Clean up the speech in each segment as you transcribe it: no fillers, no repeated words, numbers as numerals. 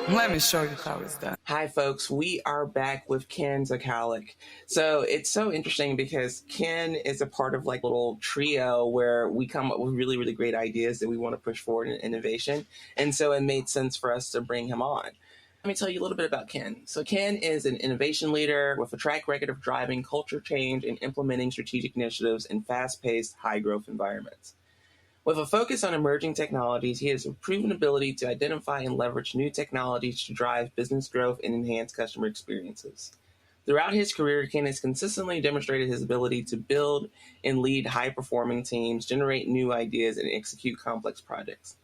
Let me show you how it's done. Hi, folks. We are back with Ken Zakalik. So it's so interesting because Ken is a part of like a little trio where we come up with really, really great ideas that we want to push forward in innovation. And so it made sense for us to bring him on. Let me tell you a little bit about Ken. So Ken is an innovation leader with a track record of driving culture change and implementing strategic initiatives in fast-paced, high-growth environments. With a focus on emerging technologies, he has a proven ability to identify and leverage new technologies to drive business growth and enhance customer experiences. Throughout his career, Ken has consistently demonstrated his ability to build and lead high-performing teams, generate new ideas, and execute complex projects.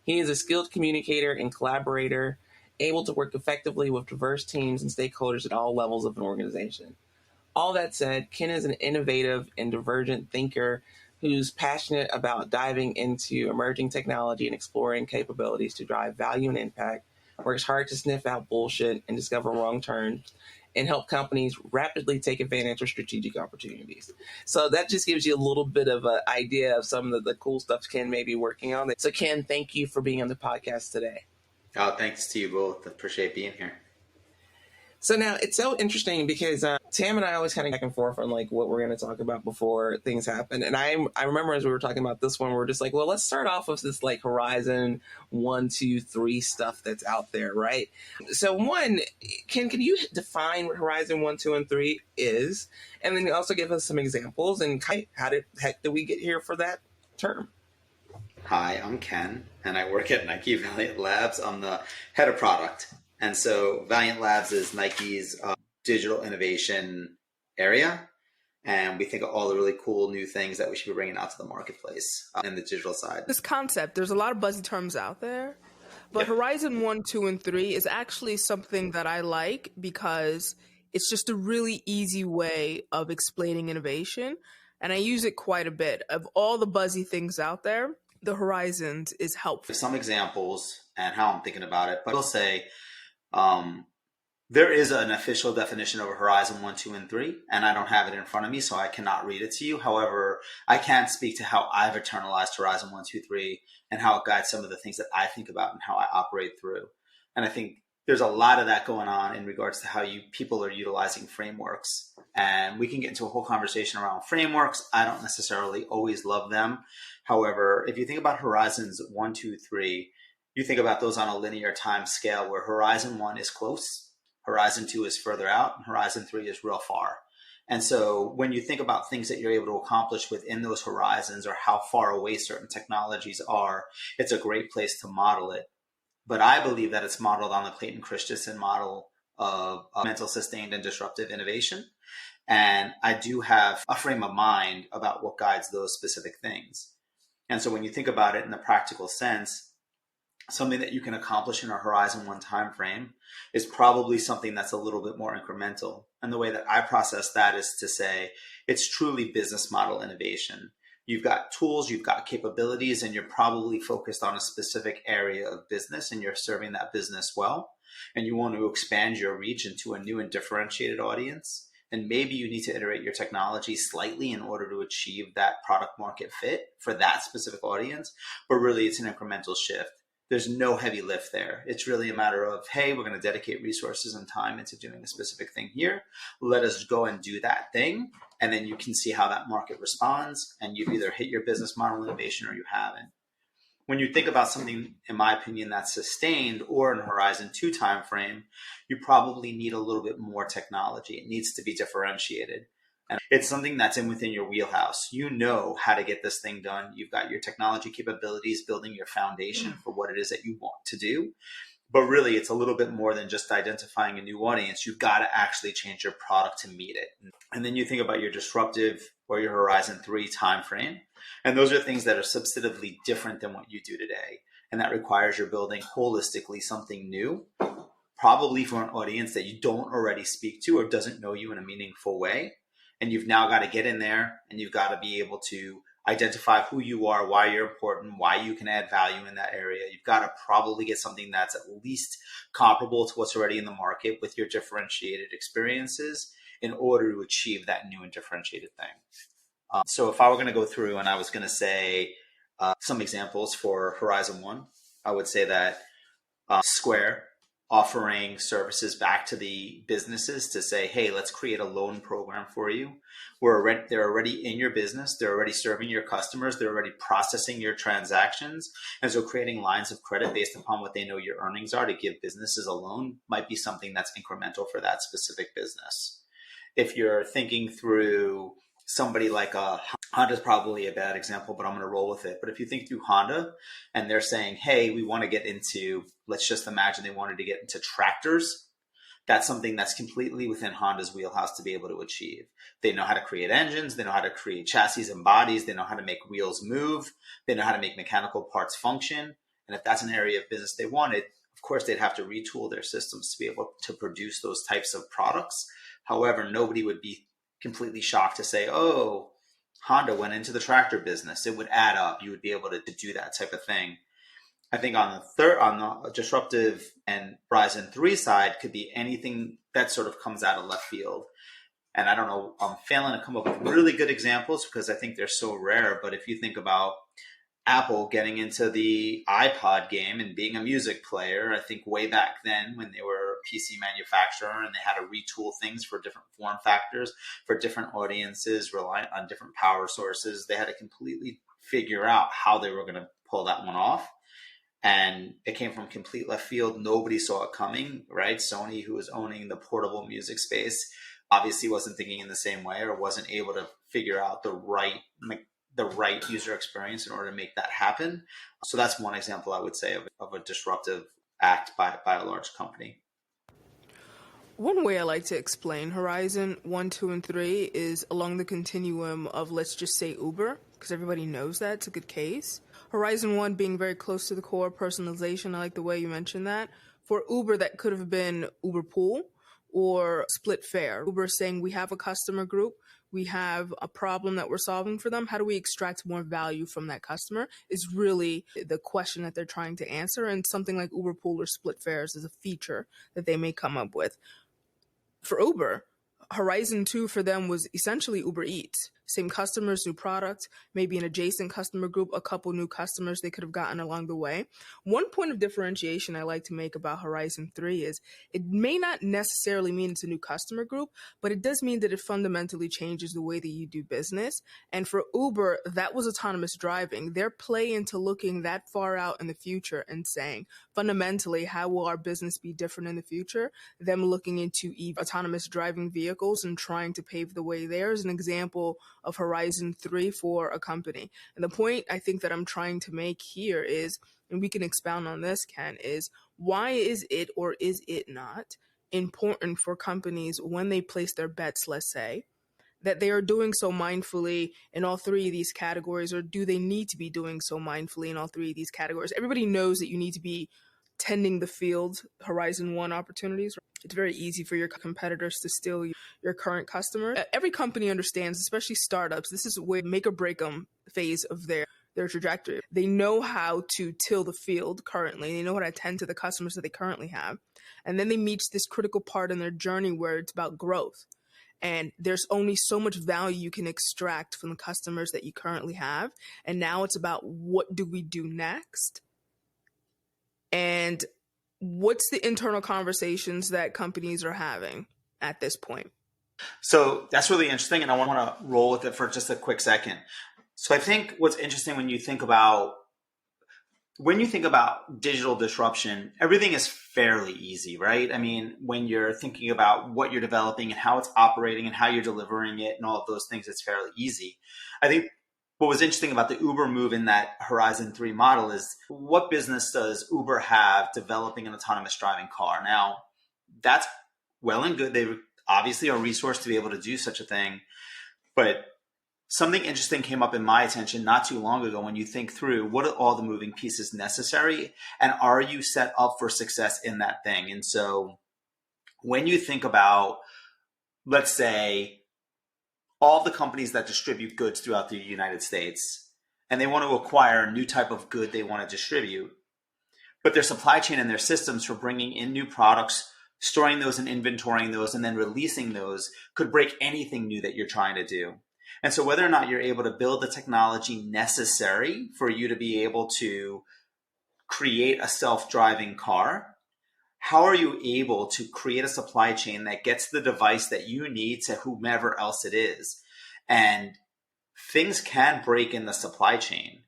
He is a skilled communicator and collaborator, able to work effectively with diverse teams and stakeholders at all levels of an organization. All that said, Ken is an innovative and divergent thinker who's passionate about diving into emerging technology and exploring capabilities to drive value and impact, works hard to sniff out bullshit and discover wrong turns, and help companies rapidly take advantage of strategic opportunities. So that just gives you a little bit of an idea of some of the cool stuff Ken may be working on. So Ken, thank you for being on the podcast today. Oh, thanks to you both. Appreciate being here. So now it's so interesting because Tam and I always kind of back and forth on like what we're going to talk about before things happen. And I remember as we were talking about this one, we are just like, well, let's start off with this like Horizon 1, 2, 3 stuff that's out there, right? So one, can you define what Horizon 1, 2, and 3 is? And then also give us some examples and how the heck did we get here for that term? Hi, I'm Ken, and I work at Nike Valiant Labs. I'm the head of product. And so Valiant Labs is Nike's digital innovation area. And we think of all the really cool new things that we should be bringing out to the marketplace in the digital side. This concept, there's a lot of buzzy terms out there, but Horizon 1, 2, and 3 is actually something that I like because it's just a really easy way of explaining innovation. And I use it quite a bit. Of all the buzzy things out there, the Horizons is helpful. Some examples and how I'm thinking about it, but I will say, there is an official definition of a Horizon 1, 2, and 3, and I don't have it in front of me, so I cannot read it to you. However, I can speak to how I've internalized Horizon 1, 2, 3, and how it guides some of the things that I think about and how I operate through. And I think there's a lot of that going on in regards to how people are utilizing frameworks. And we can get into a whole conversation around frameworks. I don't necessarily always love them. However, if you think about Horizons 1, 2, 3, you think about those on a linear time scale where Horizon 1 is close, Horizon 2 is further out, and Horizon 3 is real far. And so when you think about things that you're able to accomplish within those horizons or how far away certain technologies are, it's a great place to model it. But I believe that it's modeled on the Clayton Christensen model of mental, sustained, and disruptive innovation. And I do have a frame of mind about what guides those specific things. And so when you think about it in the practical sense, something that you can accomplish in a Horizon 1 timeframe is probably something that's a little bit more incremental. And the way that I process that is to say it's truly business model innovation. You've got tools, you've got capabilities, and you're probably focused on a specific area of business and you're serving that business well. And you want to expand your reach into a new and differentiated audience. And maybe you need to iterate your technology slightly in order to achieve that product market fit for that specific audience. But really, it's an incremental shift. There's no heavy lift there. It's really a matter of, hey, we're going to dedicate resources and time into doing a specific thing here. Let us go and do that thing. And then you can see how that market responds. And you've either hit your business model innovation or you haven't. When you think about something, in my opinion, that's sustained or in a Horizon 2 timeframe, you probably need a little bit more technology. It needs to be differentiated. And it's something that's within your wheelhouse. You know how to get this thing done. You've got your technology capabilities, building your foundation for what it is that you want to do. But really, it's a little bit more than just identifying a new audience. You've got to actually change your product to meet it. And then you think about your disruptive or your Horizon 3 timeframe. And those are things that are substantively different than what you do today. And that requires you're building holistically something new, probably for an audience that you don't already speak to or doesn't know you in a meaningful way. And you've now got to get in there and you've got to be able to identify who you are, why you're important, why you can add value in that area. You've got to probably get something that's at least comparable to what's already in the market with your differentiated experiences in order to achieve that new and differentiated thing. So if I were going to go through and I was going to say some examples for Horizon 1, I would say that Square offering services back to the businesses to say, hey, let's create a loan program for you. They're already in your business. They're already serving your customers. They're already processing your transactions. And so creating lines of credit based upon what they know your earnings are to give businesses a loan might be something that's incremental for that specific business. If you're thinking through somebody like Honda's probably a bad example, but I'm going to roll with it. But if you think through Honda and they're saying, hey, we want to get into, let's just imagine they wanted to get into tractors. That's something that's completely within Honda's wheelhouse to be able to achieve. They know how to create engines. They know how to create chassis and bodies. They know how to make wheels move. They know how to make mechanical parts function. And if that's an area of business they wanted, of course, they'd have to retool their systems to be able to produce those types of products. However, nobody would be completely shocked to say, oh, Honda went into the tractor business. It would add up. You would be able to do that type of thing. I think on the disruptive and Horizon 3 side could be anything that sort of comes out of left field. And I don't know, I'm failing to come up with really good examples because I think they're so rare. But if you think about Apple getting into the iPod game and being a music player, I think way back then when they were a PC manufacturer and they had to retool things for different form factors, for different audiences, reliant on different power sources, they had to completely figure out how they were going to pull that one off. And it came from complete left field. Nobody saw it coming, right? Sony, who was owning the portable music space, obviously wasn't thinking in the same way or wasn't able to figure out the right user experience in order to make that happen. So that's one example I would say of a disruptive act by a large company. One way I like to explain Horizon 1, 2, and 3 is along the continuum of, let's just say, Uber, because everybody knows that. It's a good case. Horizon 1 being very close to the core, personalization. I like the way you mentioned that. For Uber, that could have been Uber Pool or Split Fare. Uber saying we have a customer group, we have a problem that we're solving for them. How do we extract more value from that customer is really the question that they're trying to answer. And something like Uber Pool or Split Fares is a feature that they may come up with. For Uber, Horizon 2 for them was essentially Uber Eats. Same customers, new product, maybe an adjacent customer group, a couple new customers they could have gotten along the way. One point of differentiation I like to make about Horizon 3 is it may not necessarily mean it's a new customer group, but it does mean that it fundamentally changes the way that you do business. And for Uber, that was autonomous driving. They're play into looking that far out in the future and saying, fundamentally, how will our business be different in the future? Them looking into autonomous driving vehicles and trying to pave the way there is an example of Horizon 3 for a company. And the point I think that I'm trying to make here is, and we can expound on this, Ken, is why is it or is it not important for companies when they place their bets, let's say, that they are doing so mindfully in all three of these categories, or do they need to be doing so mindfully in all three of these categories? Everybody knows that you need to be tending the field, Horizon 1 opportunities. It's very easy for your competitors to steal your current customers. Every company understands, especially startups, this is where make or break them phase of their trajectory. They know how to till the field currently. They know how to attend to the customers that they currently have. And then they meet this critical part in their journey where it's about growth. And there's only so much value you can extract from the customers that you currently have. And now it's about what do we do next? And what's the internal conversations that companies are having at this point? So that's really interesting. And I want to roll with it for just a quick second. So I think what's interesting when you think about digital disruption, everything is fairly easy, right? I mean, when you're thinking about what you're developing and how it's operating and how you're delivering it and all of those things, it's fairly easy. I think what was interesting about the Uber move in that Horizon 3 model is what business does Uber have developing an autonomous driving car? Now, that's well and good. They obviously are resourced to be able to do such a thing. But something interesting came up in my attention not too long ago when you think through what are all the moving pieces necessary and are you set up for success in that thing? And so when you think about, let's say, all the companies that distribute goods throughout the United States, and they want to acquire a new type of good they want to distribute, but their supply chain and their systems for bringing in new products, storing those and inventorying those, and then releasing those could break anything new that you're trying to do. And so whether or not you're able to build the technology necessary for you to be able to create a self-driving car how are you able to create a supply chain that gets the device that you need to whomever else it is? And things can break in the supply chain.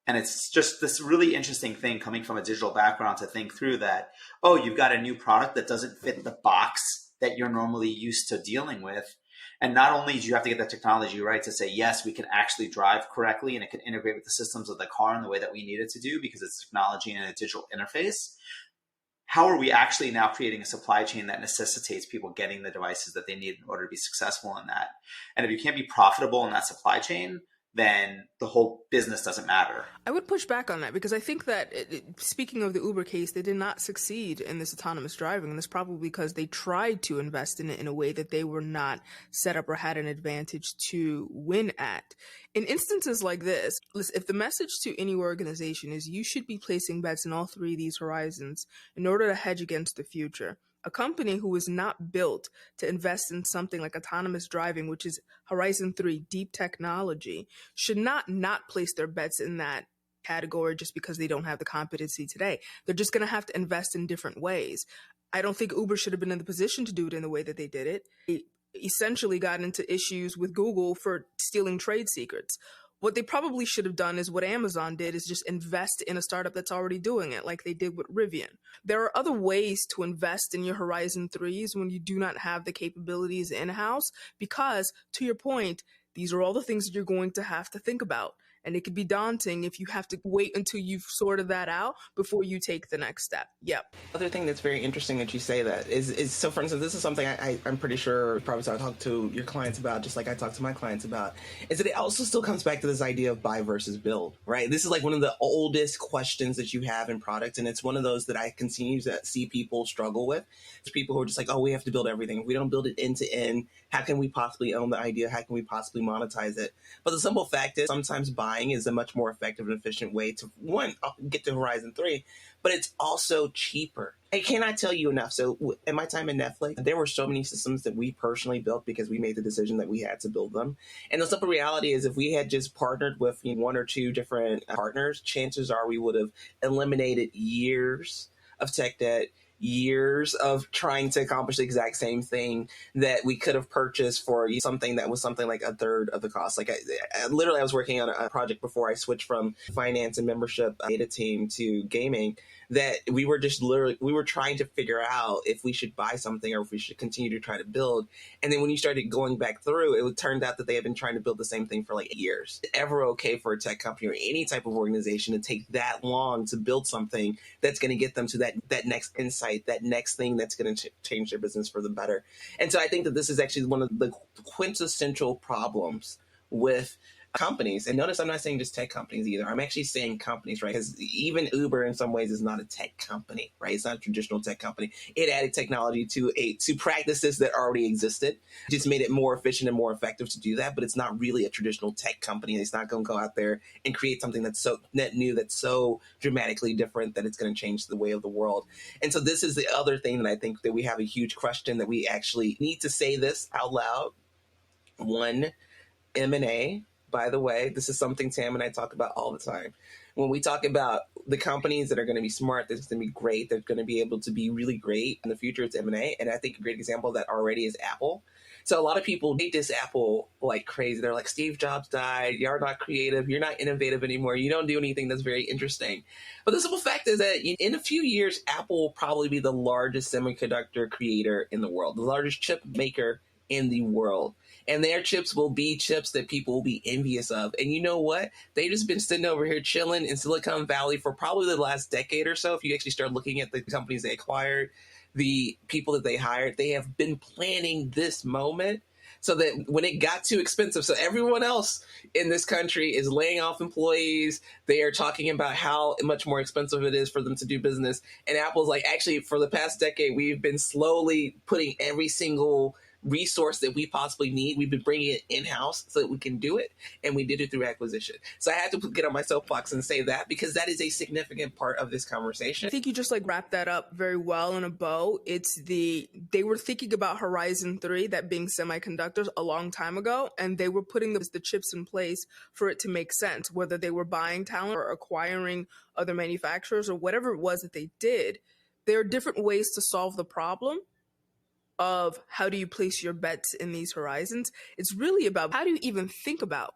And it's just this really interesting thing coming from a digital background to think through that, oh, you've got a new product that doesn't fit the box that you're normally used to dealing with. And not only do you have to get the technology right to say, yes, we can actually drive correctly and it can integrate with the systems of the car in the way that we need it to do because it's technology and a digital interface. How are we actually now creating a supply chain that necessitates people getting the devices that they need in order to be successful in that? And if you can't be profitable in that supply chain, then the whole business doesn't matter. I would push back on that because I think that, speaking of the Uber case, they did not succeed in this autonomous driving. And that's probably because they tried to invest in it in a way that they were not set up or had an advantage to win at. In instances like this, listen, if the message to any organization is you should be placing bets in all three of these horizons in order to hedge against the future, a company who is not built to invest in something like autonomous driving, which is Horizon 3 deep technology, should not place their bets in that category just because they don't have the competency today. They're just going to have to invest in different ways. I don't think Uber should have been in the position to do it in the way that they did it. They essentially got into issues with Google for stealing trade secrets. What they probably should have done is what Amazon did, is just invest in a startup that's already doing it, like they did with Rivian. There are other ways to invest in your Horizon 3s when you do not have the capabilities in-house, because, to your point, these are all the things that you're going to have to think about. And it could be daunting if you have to wait until you've sorted that out before you take the next step. Yep. Other thing that's very interesting that you say that is so, for instance, this is something I'm pretty sure probably I talk to your clients about, just like I talk to my clients about, is that it also still comes back to this idea of buy versus build, right? This is like one of the oldest questions that you have in product, and it's one of those that I continue to see people struggle with. There's people who are just like, oh, we have to build everything. If we don't build it end to end, how can we possibly own the idea? How can we possibly monetize it? But the simple fact is sometimes buying is a much more effective and efficient way to, one, get to Horizon 3, but it's also cheaper. I cannot tell you enough. So in my time at Netflix, there were so many systems that we personally built because we made the decision that we had to build them. And the simple reality is if we had just partnered with one or two different partners, chances are we would have eliminated years of tech debt, years of trying to accomplish the exact same thing that we could have purchased for something that was something like a third of the cost. Like I was working on a project before I switched from finance and membership data team to gaming, that we were just we were trying to figure out if we should buy something or if we should continue to try to build. And then when you started going back through, it turned out that they had been trying to build the same thing for like years. It's ever okay for a tech company or any type of organization to take that long to build something that's going to get them to that next insight, that next thing that's going to change their business for the better? And so I think that this is actually one of the quintessential problems with companies. And notice I'm not saying just tech companies either. I'm actually saying companies, right? Because even Uber in some ways is not a tech company, right? It's not a traditional tech company. It added technology to practices that already existed, just made it more efficient and more effective to do that. But it's not really a traditional tech company. It's not going to go out there and create something that's so net new, that's so dramatically different that it's going to change the way of the world. And so this is the other thing that I think that we have a huge question that we actually need to say this out loud. One, M&A. By the way, this is something Tam and I talk about all the time. When we talk about the companies that are going to be smart, that's going to be great, they're going to be able to be really great in the future, it's M&A. And I think a great example of that already is Apple. So a lot of people hate this Apple like crazy. They're like, Steve Jobs died. You're not creative. You're not innovative anymore. You don't do anything that's very interesting. But the simple fact is that in a few years, Apple will probably be the largest semiconductor creator in the world, the largest chip maker in the world. And their chips will be chips that people will be envious of. And you know what? They've just been sitting over here chilling in Silicon Valley for probably the last decade or so. If you actually start looking at the companies they acquired, the people that they hired, they have been planning this moment so that when it got too expensive, so everyone else in this country is laying off employees, they are talking about how much more expensive it is for them to do business. And Apple's like, actually, for the past decade, we've been slowly putting every single resource that we possibly need. We've been bringing it in-house so that we can do it, and we did it through acquisition. So I had to get on my soapbox and say that because that is a significant part of this conversation. I think you just wrapped that up very well in a bow. They were thinking about Horizon 3, that being semiconductors, a long time ago, and they were putting the chips in place for it to make sense, whether they were buying talent or acquiring other manufacturers or whatever it was that they did. there are different ways to solve the problem of how do you place your bets in these horizons. It's really about how do you even think about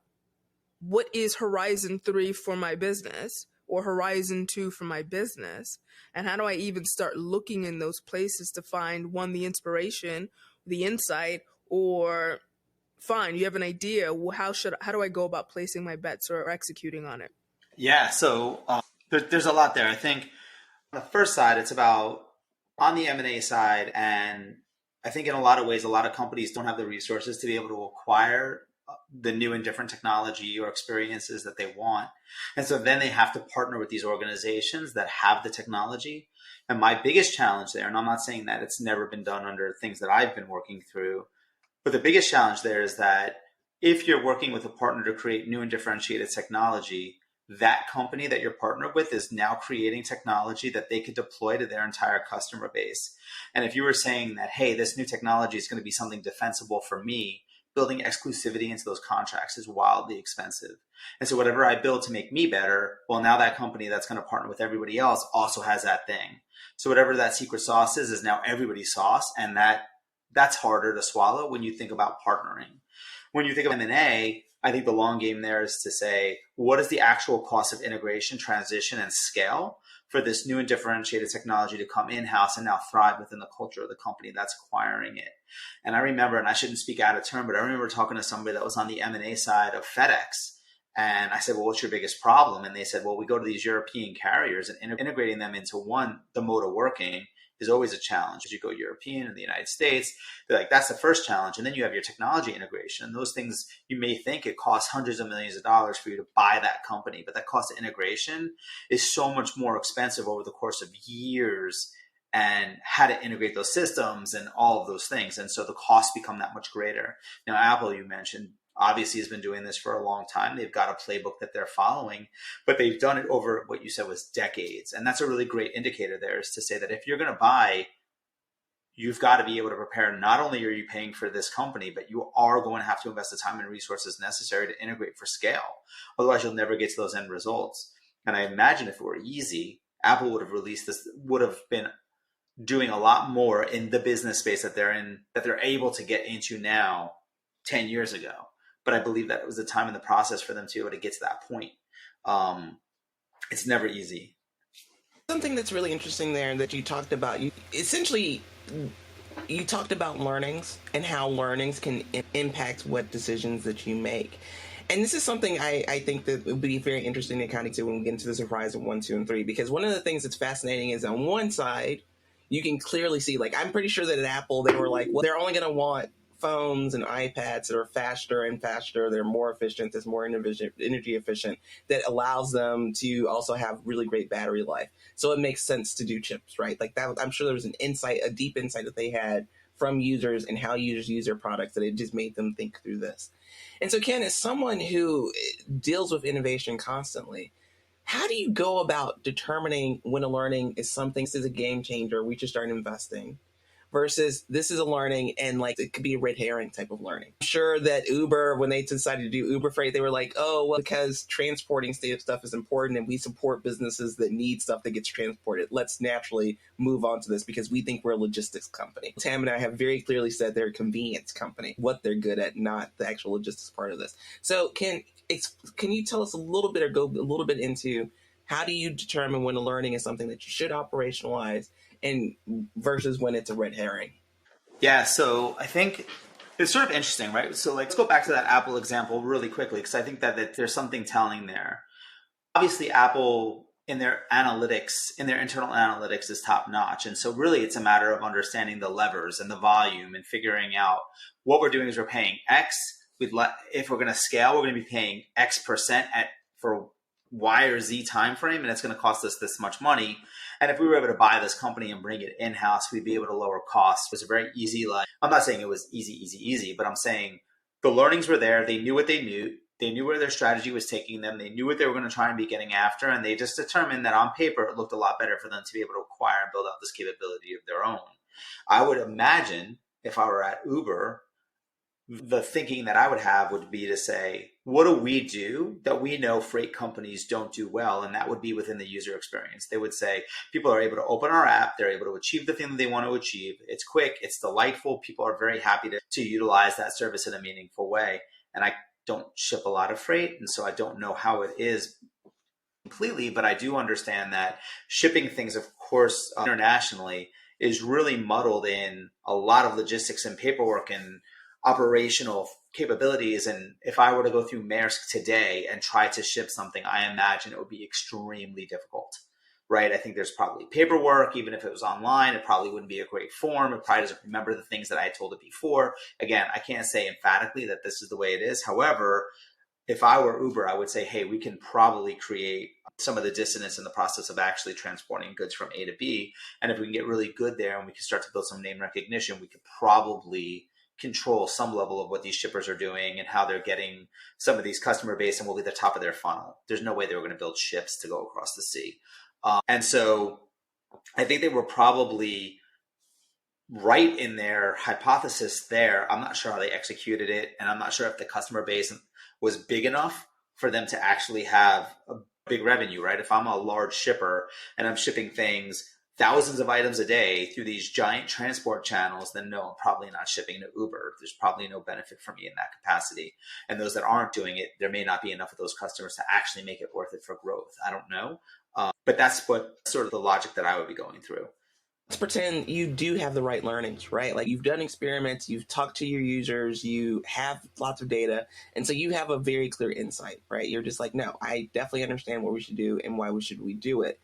what is Horizon 3 for my business or Horizon 2 for my business, and how do I even start looking in those places to find, one, the inspiration, the insight, or fine, you have an idea, well, how do I go about placing my bets or executing on it? Yeah, so there's a lot there. I think on the first side, it's about on the M&A side, and I think in a lot of ways, a lot of companies don't have the resources to be able to acquire the new and different technology or experiences that they want. And so then they have to partner with these organizations that have the technology. And my biggest challenge there, and I'm not saying that it's never been done under things that I've been working through, but the biggest challenge there is that if you're working with a partner to create new and differentiated technology, that company that you're partnered with is now creating technology that they could deploy to their entire customer base. And if you were saying that, hey, this new technology is going to be something defensible for me, building exclusivity into those contracts is wildly expensive. And so whatever I build to make me better, well, now that company that's going to partner with everybody else also has that thing. So whatever that secret sauce is now everybody's sauce. And that's harder to swallow when you think about partnering. When you think of M&A, I think the long game there is to say, what is the actual cost of integration, transition, and scale for this new and differentiated technology to come in-house and now thrive within the culture of the company that's acquiring it? And I remember, and I shouldn't speak out of turn, but I remember talking to somebody that was on the M&A side of FedEx. And I said, well, what's your biggest problem? And they said, well, we go to these European carriers and integrating them into one, the mode of working is always a challenge. As you go European in the United States, they're like, that's the first challenge. And then you have your technology integration. And those things, you may think it costs hundreds of millions of dollars for you to buy that company, but that cost of integration is so much more expensive over the course of years, and how to integrate those systems and all of those things. And so the costs become that much greater. Now, Apple, you mentioned, obviously has been doing this for a long time. They've got a playbook that they're following, but they've done it over what you said was decades. And that's a really great indicator there, is to say that if you're going to buy, you've got to be able to prepare. Not only are you paying for this company, but you are going to have to invest the time and resources necessary to integrate for scale. Otherwise, you'll never get to those end results. And I imagine if it were easy, Apple would have released this, would have been doing a lot more in the business space that they're in, that they're able to get into now 10 years ago. But I believe that it was a time in the process for them to be able to get to that point. It's never easy. Something that's really interesting there that you talked about, you talked about learnings and how learnings can impact what decisions that you make. And this is something I think that would be very interesting to kind of do when we get into this Horizon 1, 2, and 3, because one of the things that's fascinating is on one side, you can clearly see, like, I'm pretty sure that at Apple, they were like, well, they're only going to want phones and iPads that are faster and faster, they're more efficient, that's more energy efficient, that allows them to also have really great battery life. So it makes sense to do chips, right? Like that, I'm sure there was an insight, a deep insight that they had from users and how users use their products, that it just made them think through this. And so, Ken, as someone who deals with innovation constantly, how do you go about determining when a learning is something that is a game changer, we should start investing, versus this is a learning and like it could be a red herring type of learning? I'm sure that Uber, when they decided to do Uber Freight, they were like, oh, well, because transporting stuff is important and we support businesses that need stuff that gets transported, let's naturally move on to this because we think we're a logistics company. Tam and I have very clearly said they're a convenience company, what they're good at, not the actual logistics part of this. So can you tell us a little bit, or go a little bit into how do you determine when a learning is something that you should operationalize and versus when it's a red herring? Yeah, so I think it's sort of interesting, right? So let's go back to that Apple example really quickly, because I think that there's something telling there. Obviously, Apple in their analytics, in their internal analytics, is top notch. And so really it's a matter of understanding the levers and the volume and figuring out what we're doing is we're paying X. If we're going to scale, we're going to be paying X% for Y or Z time frame, and it's going to cost us this much money. And if we were able to buy this company and bring it in-house, we'd be able to lower costs. It was a very easy, I'm not saying it was easy, but I'm saying the learnings were there. They knew what they knew. They knew where their strategy was taking them. They knew what they were going to try and be getting after. And they just determined that on paper, it looked a lot better for them to be able to acquire and build out this capability of their own. I would imagine if I were at Uber, the thinking that I would have would be to say, what do we do that we know freight companies don't do well? And that would be within the user experience. They would say people are able to open our app. They're able to achieve the thing that they want to achieve. It's quick. It's delightful. People are very happy to utilize that service in a meaningful way. And I don't ship a lot of freight, and so I don't know how it is completely, but I do understand that shipping things, of course, internationally is really muddled in a lot of logistics and paperwork and operational capabilities. And if I were to go through Maersk today and try to ship something, I imagine it would be extremely difficult, right? I think there's probably paperwork. Even if it was online, it probably wouldn't be a great form. It probably doesn't remember the things that I told it before. Again, I can't say emphatically that this is the way it is. However, if I were Uber, I would say, hey, we can probably create some of the dissonance in the process of actually transporting goods from A to B. And if we can get really good there and we can start to build some name recognition, we could probably control some level of what these shippers are doing and how they're getting some of these customer base, and we'll be the top of their funnel. There's no way they were going to build ships to go across the sea. And so I think they were probably right in their hypothesis there. I'm not sure how they executed it, and I'm not sure if the customer base was big enough for them to actually have a big revenue, right? If I'm a large shipper and I'm shipping things, thousands of items a day through these giant transport channels, then no, I'm probably not shipping to Uber. There's probably no benefit for me in that capacity. And those that aren't doing it, there may not be enough of those customers to actually make it worth it for growth. I don't know. But that's what sort of the logic that I would be going through. Let's pretend you do have the right learnings, right? Like you've done experiments, you've talked to your users, you have lots of data, and so you have a very clear insight, right? You're just like, no, I definitely understand what we should do and why should we do it.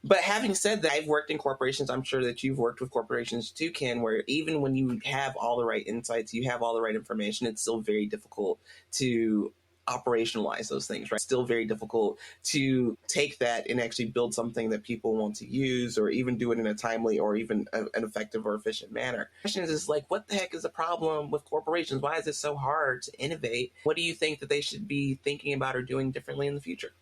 But having said that, I've worked in corporations. I'm sure that you've worked with corporations too, Ken, where even when you have all the right insights, you have all the right information, it's still very difficult to operationalize those things, right? Still very difficult to take that and actually build something that people want to use, or even do it in a timely or even an effective or efficient manner. The question is like, what the heck is the problem with corporations? Why is it so hard to innovate? What do you think that they should be thinking about or doing differently in the future?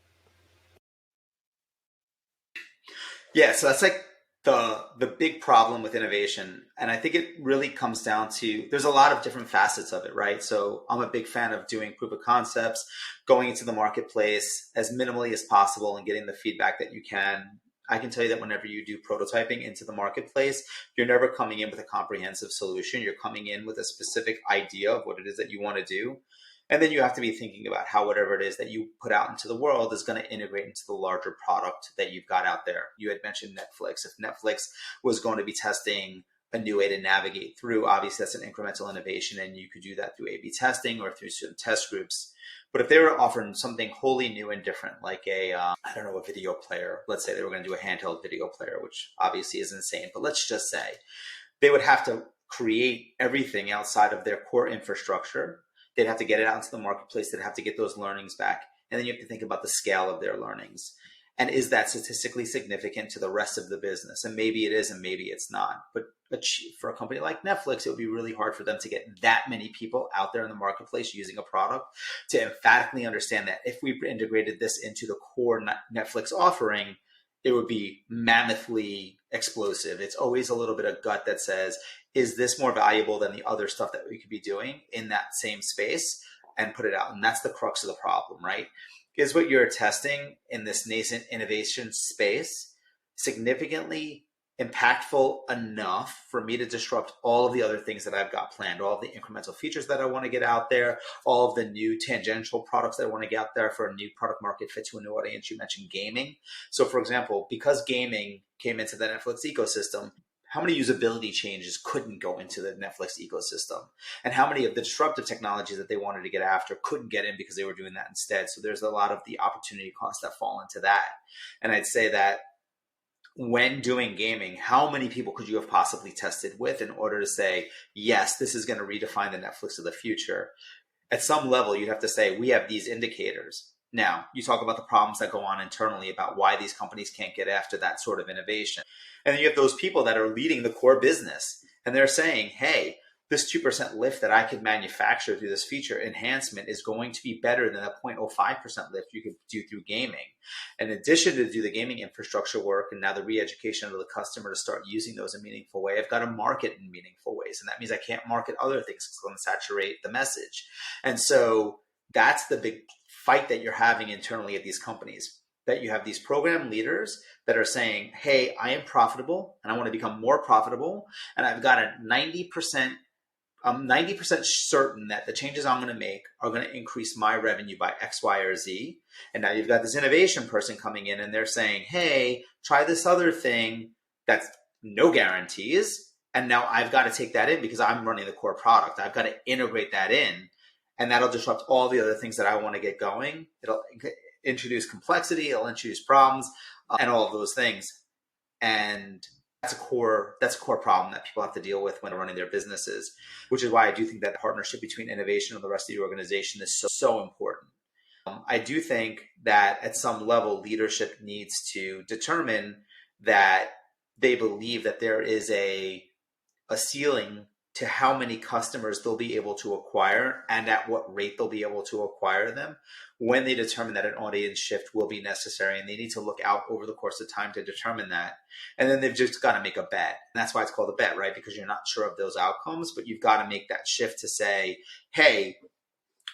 Yeah, so that's like the big problem with innovation. And I think it really comes down to, there's a lot of different facets of it, right? So I'm a big fan of doing proof of concepts, going into the marketplace as minimally as possible and getting the feedback that you can. I can tell you that whenever you do prototyping into the marketplace, you're never coming in with a comprehensive solution. You're coming in with a specific idea of what it is that you want to do. And then you have to be thinking about how whatever it is that you put out into the world is going to integrate into the larger product that you've got out there. You had mentioned Netflix. If Netflix was going to be testing a new way to navigate through, obviously that's an incremental innovation, and you could do that through A/B testing or through certain test groups. But if they were offering something wholly new and different, like a video player, let's say they were going to do a handheld video player, which obviously is insane, but let's just say they would have to create everything outside of their core infrastructure. They'd have to get it out into the marketplace. They'd have to get those learnings back. And then you have to think about the scale of their learnings. And is that statistically significant to the rest of the business? And maybe it is, and maybe it's not. But for a company like Netflix, it would be really hard for them to get that many people out there in the marketplace using a product to emphatically understand that if we integrated this into the core Netflix offering, it would be mammothly explosive. It's always a little bit of gut that says, is this more valuable than the other stuff that we could be doing in that same space, and put it out? And that's the crux of the problem, right? Is what you're testing in this nascent innovation space significantly impactful enough for me to disrupt all of the other things that I've got planned, all of the incremental features that I want to get out there, all of the new tangential products that I want to get out there for a new product market fit to a new audience? You mentioned gaming. So for example, because gaming came into the Netflix ecosystem, how many usability changes couldn't go into the Netflix ecosystem? And how many of the disruptive technologies that they wanted to get after couldn't get in because they were doing that instead? So there's a lot of the opportunity costs that fall into that. And I'd say that when doing gaming, how many people could you have possibly tested with in order to say, yes, this is going to redefine the Netflix of the future? At some level, you'd have to say, we have these indicators. Now, you talk about the problems that go on internally about why these companies can't get after that sort of innovation. And then you have those people that are leading the core business, and they're saying, hey, this 2% lift that I could manufacture through this feature enhancement is going to be better than a 0.05% lift you could do through gaming. In addition to do the gaming infrastructure work and now the re-education of the customer to start using those in a meaningful way, I've got to market in meaningful ways. And that means I can't market other things. It's going to saturate the message. And so That's the big fight that you're having internally at these companies, that you have these program leaders that are saying, hey, I am profitable and I want to become more profitable. And I've got a 90%, I'm 90% certain that the changes I'm going to make are going to increase my revenue by X, Y, or Z. And now you've got this innovation person coming in and they're saying, hey, try this other thing that's no guarantees. And now I've got to take that in because I'm running the core product. I've got to integrate that in. And that'll disrupt all the other things that I want to get going. It'll introduce complexity, it'll introduce problems, and all of those things. And that's a core problem that people have to deal with when running their businesses, which is why I do think that the partnership between innovation and the rest of the organization is so important. I do think that at some level, leadership needs to determine that they believe that there is a ceiling to how many customers they'll be able to acquire and at what rate they'll be able to acquire them when they determine that an audience shift will be necessary. And they need to look out over the course of time to determine that. And then they've just got to make a bet. And that's why it's called a bet, right? Because you're not sure of those outcomes, but you've got to make that shift to say, hey,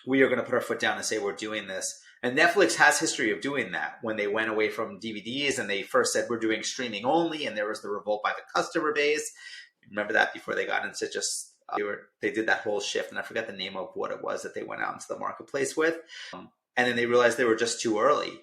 we are going to put our foot down and say we're doing this. And Netflix has history of doing that. When they went away from DVDs and they first said we're doing streaming only, and there was the revolt by the customer base. Remember that before they got into just, they did that whole shift, and I forget the name of what it was that they went out into the marketplace with. And then they realized they were just too early.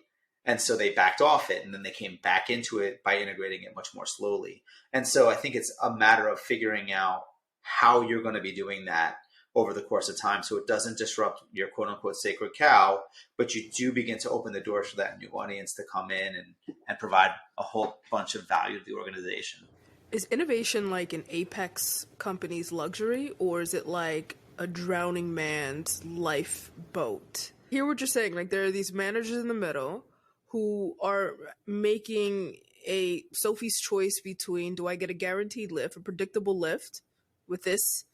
And so they backed off it, and then they came back into it by integrating it much more slowly. And so I think it's a matter of figuring out how you're going to be doing that over the course of time so it doesn't disrupt your quote unquote sacred cow, but you do begin to open the doors for that new audience to come in and provide a whole bunch of value to the organization. Is innovation like an apex company's luxury, or is it like a drowning man's lifeboat? Hear what you're saying. Like, there are these managers in the middle who are making a Sophie's choice between, do I get a guaranteed lift, a predictable lift with this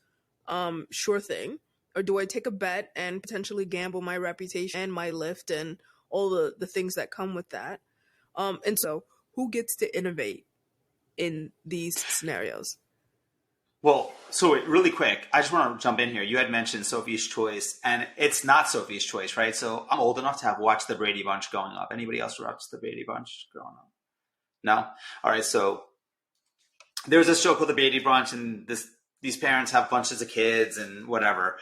sure thing, or do I take a bet and potentially gamble my reputation and my lift and all the things that come with that? And so who gets to innovate in these scenarios? Well, so really quick, I just want to jump in here. You had mentioned Sophie's Choice, and it's not Sophie's Choice, right? So I'm old enough to have watched the Brady Bunch growing up. Anybody else watch the Brady Bunch growing up? No? All right, so there's this show called the Brady Bunch, and these parents have bunches of kids and whatever.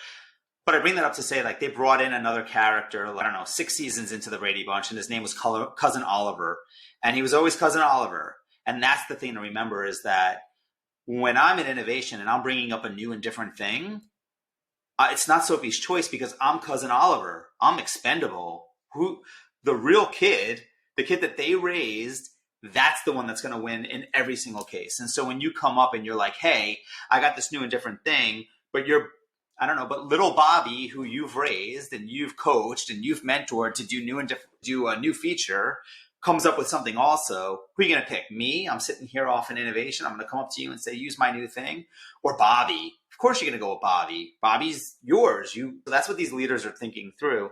But I bring that up to say, like, they brought in another character, I don't know, 6 seasons into the Brady Bunch, and his name was Cousin Oliver. And he was always Cousin Oliver. And that's the thing to remember, is that when I'm in innovation and I'm bringing up a new and different thing, it's not Sophie's Choice because I'm Cousin Oliver. I'm expendable. The real kid, the kid that they raised, that's the one that's going to win in every single case. And so when you come up and you're like, hey, I got this new and different thing, but but little Bobby, who you've raised and you've coached and you've mentored to do a new feature, comes up with something also, who are you going to pick? Me? I'm sitting here off in innovation. I'm going to come up to you and say, use my new thing. Or Bobby? Of course you're going to go with Bobby. Bobby's yours. So that's what these leaders are thinking through.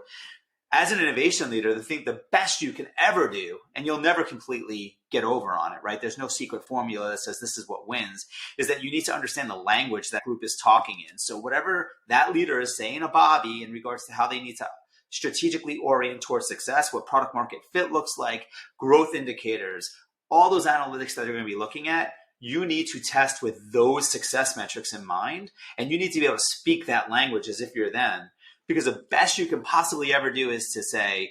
As an innovation leader, the best you can ever do, and you'll never completely get over on it, right? There's no secret formula that says this is what wins, is that you need to understand the language that group is talking in. So whatever that leader is saying to Bobby in regards to how they need to strategically orient towards success, what product market fit looks like, growth indicators, all those analytics that they're going to be looking at, you need to test with those success metrics in mind. And you need to be able to speak that language as if you're them. Because the best you can possibly ever do is to say,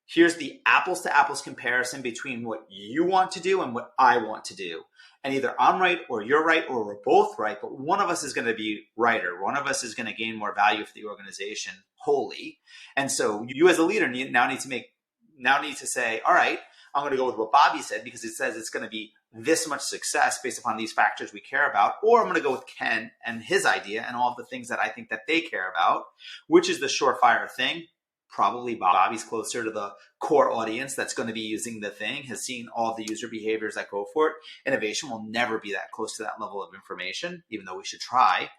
here's the apples to apples comparison between what you want to do and what I want to do. And either I'm right or you're right or we're both right, but one of us is going to be righter. One of us is going to gain more value for the organization wholly. And so you as a leader now need to say, all right, I'm going to go with what Bobby said because it says it's going to be this much success based upon these factors we care about. Or I'm going to go with Ken and his idea and all of the things that I think that they care about, which is the surefire thing. Probably Bobby's closer to the core audience that's going to be using the thing, has seen all the user behaviors that go for it. Innovation will never be that close to that level of information, even though we should try.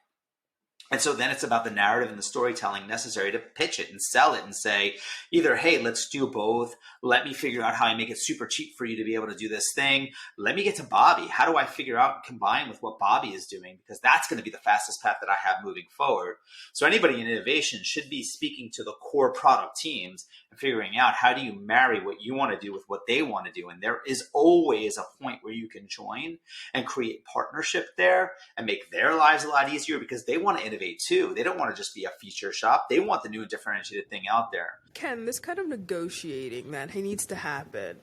And so then it's about the narrative and the storytelling necessary to pitch it and sell it and say either, hey, let's do both. Let me figure out how I make it super cheap for you to be able to do this thing. Let me get to Bobby. How do I figure out and combine with what Bobby is doing? Because that's going to be the fastest path that I have moving forward. So anybody in innovation should be speaking to the core product teams and figuring out how do you marry what you want to do with what they want to do. And there is always a point where you can join and create partnership there and make their lives a lot easier because they want to innovate too. They don't want to just be a feature shop. They want the new and differentiated thing out there. Ken, this kind of negotiating that needs to happen.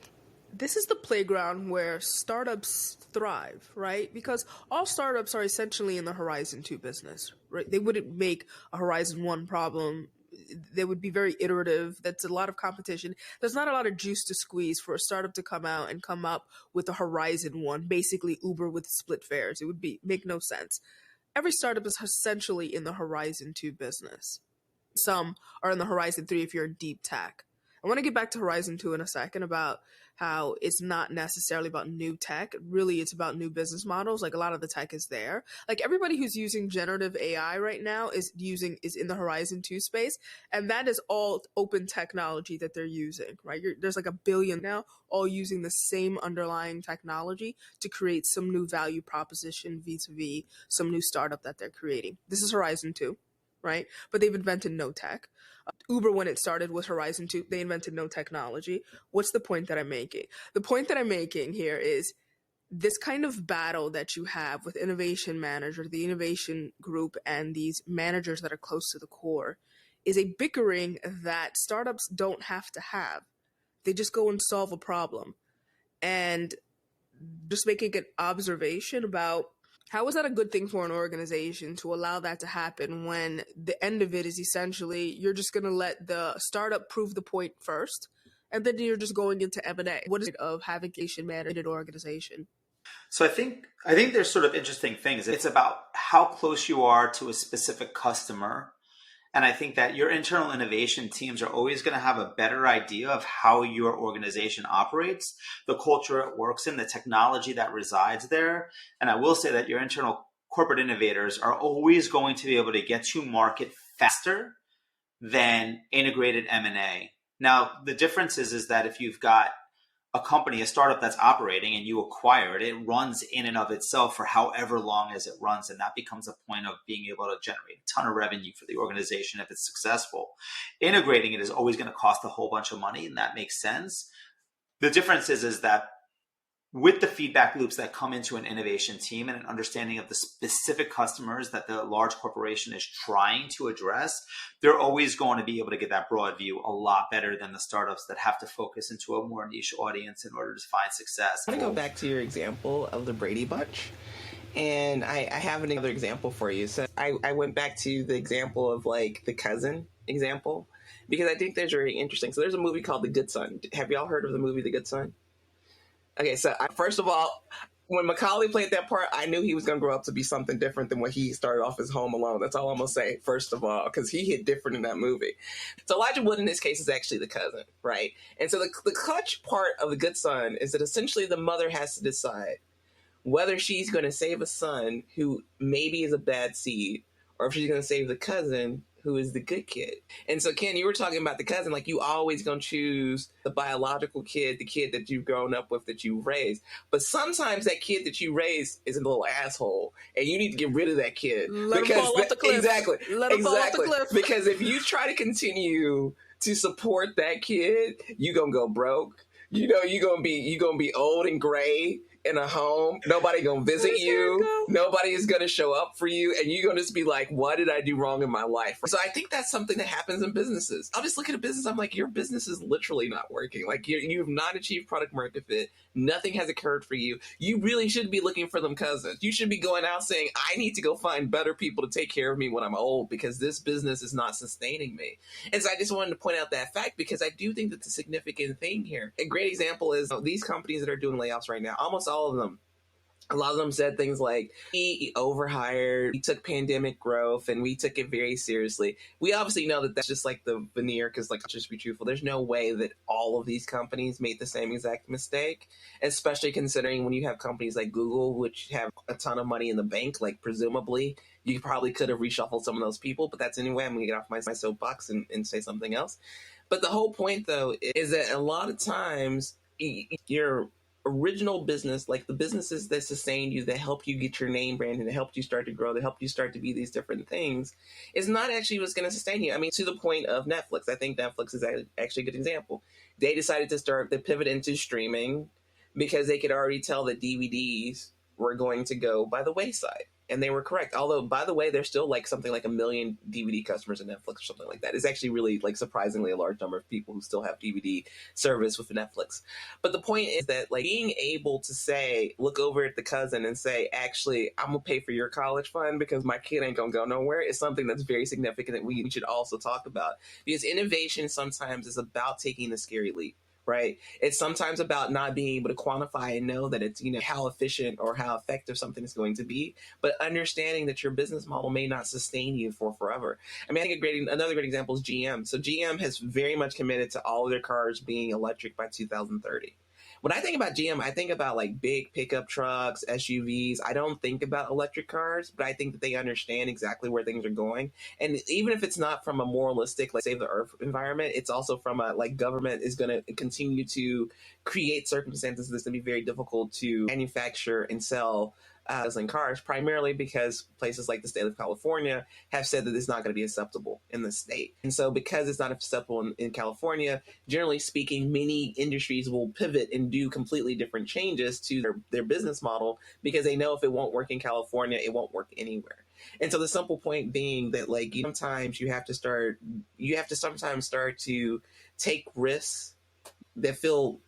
This is the playground where startups thrive, right? Because all startups are essentially in the Horizon 2 business, right? They wouldn't make a Horizon 1 problem. They would be very iterative. That's a lot of competition. There's not a lot of juice to squeeze for a startup to come out and come up with a Horizon 1, basically Uber with split fares. It would make no sense. Every startup is essentially in the Horizon 2 business. Some are in the Horizon 3 if you're in deep tech. I want to get back to Horizon 2 in a second about how it's not necessarily about new tech. Really, it's about new business models. Like a lot of the tech is there. Like everybody who's using generative AI right now is in the Horizon 2 space. And that is all open technology that they're using, right? There's like 1 billion now all using the same underlying technology to create some new value proposition vis-a-vis some new startup that they're creating. This is Horizon 2, right? But they've invented no tech. Uber, when it started, was Horizon 2. They invented no technology. What's the point that I'm making? The point that I'm making here is this kind of battle that you have with innovation manager, the innovation group, and these managers that are close to the core is a bickering that startups don't have to have. They just go and solve a problem. And just making an observation about how is that a good thing for an organization to allow that to happen when the end of it is essentially you're just going to let the startup prove the point first, and then you're just going into M&A. What is it of having a managed organization? So I think there's sort of interesting things. It's about how close you are to a specific customer. And I think that your internal innovation teams are always going to have a better idea of how your organization operates, the culture it works in, the technology that resides there. And I will say that your internal corporate innovators are always going to be able to get to market faster than integrated M&A. Now, the difference is that if you've got a company, a startup that's operating and you acquire it, it runs in and of itself for however long as it runs. And that becomes a point of being able to generate a ton of revenue for the organization if it's successful. Integrating it is always going to cost a whole bunch of money, and that makes sense. The difference is that with the feedback loops that come into an innovation team and an understanding of the specific customers that the large corporation is trying to address, they're always going to be able to get that broad view a lot better than the startups that have to focus into a more niche audience in order to find success. I want to go back to your example of the Brady Bunch. And I have another example for you. So I went back to the example of like the cousin example, because I think that's very interesting. So there's a movie called The Good Son. Have y'all heard of the movie The Good Son? Okay, so first of all, when Macaulay played that part, I knew he was going to grow up to be something different than what he started off as Home Alone. That's all I'm going to say, first of all, because he hit different in that movie. So Elijah Wood, in this case, is actually the cousin, right? And so the clutch part of The Good Son is that essentially the mother has to decide whether she's going to save a son who maybe is a bad seed, or if she's going to save the cousin who is the good kid. And so, Ken, you were talking about the cousin, like you always going to choose the biological kid, the kid that you've grown up with, that you raised. But sometimes that kid that you raised is a little asshole, and you need to get rid of that kid. Let him fall off the cliff. Exactly. Let him fall off the cliff. Because if you try to continue to support that kid, you're going to go broke. You know, you're going to be old and gray in a home. Nobody gonna visit you. Nobody is gonna show up for you, and you're gonna just be like, what did I do wrong in my life? So I think that's something that happens in businesses. I'll just look at a business, I'm like, your business is literally not working. Like you have not achieved product market fit. Nothing has occurred for you. You really should be looking for them cousins. You should be going out saying, I need to go find better people to take care of me when I'm old, because this business is not sustaining me. And so I just wanted to point out that fact, because I do think that's a significant thing here. A great example is these companies that are doing layoffs right now, almost all of them A lot of them said things like, we overhired, we took pandemic growth, and we took it very seriously. We obviously know that that's just like the veneer, because, like, just to be truthful, there's no way that all of these companies made the same exact mistake, especially considering when you have companies like Google, which have a ton of money in the bank, like, presumably, you probably could have reshuffled some of those people, but that's anyway, I'm going to get off my soapbox and say something else. But the whole point, though, is that a lot of times, your original business, like the businesses that sustain you, that help you get your name brand and that helped you start to grow, that helped you start to be these different things, is not actually what's going to sustain you. I mean, to the point of Netflix, I think Netflix is actually a good example. They decided to pivot into streaming because they could already tell that DVDs were going to go by the wayside. And they were correct. Although, by the way, there's still like something like 1 million DVD customers in Netflix or something like that. It's actually really like surprisingly a large number of people who still have DVD service with Netflix. But the point is that, like, being able to say, look over at the cousin and say, actually, I'm gonna pay for your college fund because my kid ain't gonna go nowhere, is something that's very significant that we should also talk about. Because innovation sometimes is about taking the scary leap. Right? It's sometimes about not being able to quantify and know that it's, how efficient or how effective something is going to be, but understanding that your business model may not sustain you for forever. I mean, I think another great example is GM. So GM has very much committed to all of their cars being electric by 2030. When I think about GM, I think about like big pickup trucks, SUVs. I don't think about electric cars, but I think that they understand exactly where things are going. And even if it's not from a moralistic, like, save the earth environment, it's also from a, like, government is going to continue to create circumstances that's going to be very difficult to manufacture and sell in cars, primarily because places like the state of California have said that it's not going to be acceptable in the state. And so because it's not acceptable in California, generally speaking, many industries will pivot and do completely different changes to their business model because they know if it won't work in California, it won't work anywhere. And so the simple point being that, like, sometimes you have to sometimes start to take risks that feel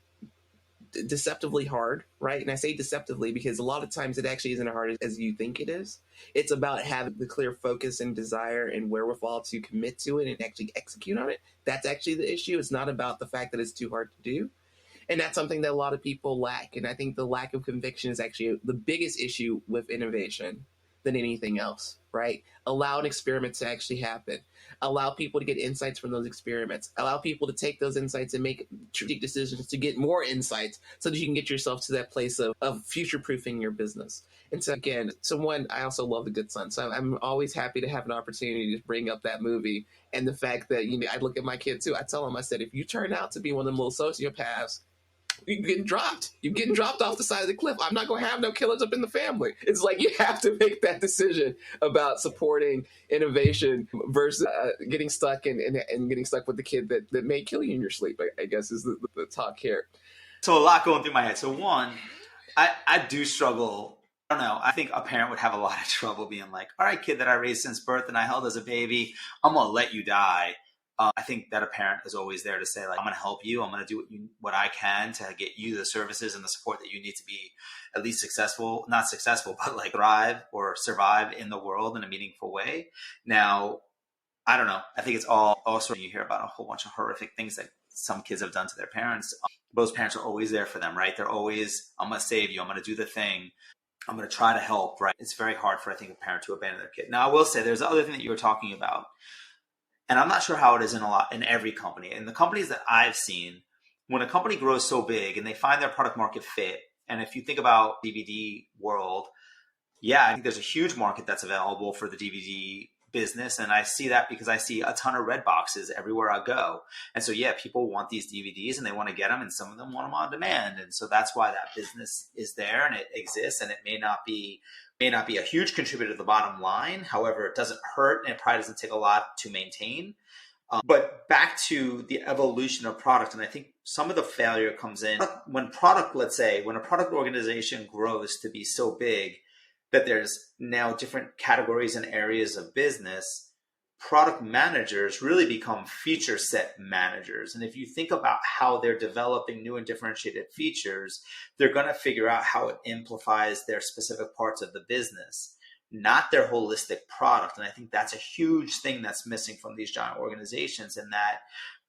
deceptively hard, right? And I say deceptively because a lot of times it actually isn't as hard as you think it is. It's about having the clear focus and desire and wherewithal to commit to it and actually execute on it. That's actually the issue. It's not about the fact that it's too hard to do. And that's something that a lot of people lack. And I think the lack of conviction is actually the biggest issue with innovation than anything else, right? Allow an experiment to actually happen. Allow people to get insights from those experiments. Allow people to take those insights and make strategic decisions to get more insights so that you can get yourself to that place of future-proofing your business. And so, again, I also love The Good Son. So I'm always happy to have an opportunity to bring up that movie and the fact that, I look at my kid too. I tell him, I said, if you turn out to be one of them little sociopaths, you're getting dropped. You're getting dropped off the side of the cliff. I'm not going to have no killers up in the family. It's like you have to make that decision about supporting innovation versus getting stuck and getting stuck with the kid that may kill you in your sleep, I guess is the talk here. So a lot going through my head. So one, I do struggle. I don't know. I think a parent would have a lot of trouble being like, all right, kid that I raised since birth and I held as a baby, I'm going to let you die. I think that a parent is always there to say, like, I'm going to help you. I'm going to do what I can to get you the services and the support that you need to be at least successful, not successful, but like thrive or survive in the world in a meaningful way. Now, I don't know. I think it's all also, you hear about a whole bunch of horrific things that some kids have done to their parents. Those parents are always there for them, right? They're always, I'm going to save you. I'm going to do the thing. I'm going to try to help, right? It's very hard for, I think, a parent to abandon their kid. Now, I will say there's the other thing that you were talking about. And I'm not sure how it is in every company. In the companies that I've seen, when a company grows so big and they find their product market fit, and if you think about DVD world, yeah, I think there's a huge market that's available for the DVD business. And I see that because I see a ton of red boxes everywhere I go. And so, yeah, people want these DVDs and they want to get them, and some of them want them on demand. And so that's why that business is there and it exists, and it may not be a huge contributor to the bottom line. However, it doesn't hurt, and it probably doesn't take a lot to maintain. But back to the evolution of product, and I think some of the failure comes in when when a product organization grows to be so big that there's now different categories and areas of business, product managers really become feature set managers. And if you think about how they're developing new and differentiated features, they're going to figure out how it amplifies their specific parts of the business, not their holistic product. And I think that's a huge thing that's missing from these giant organizations, in that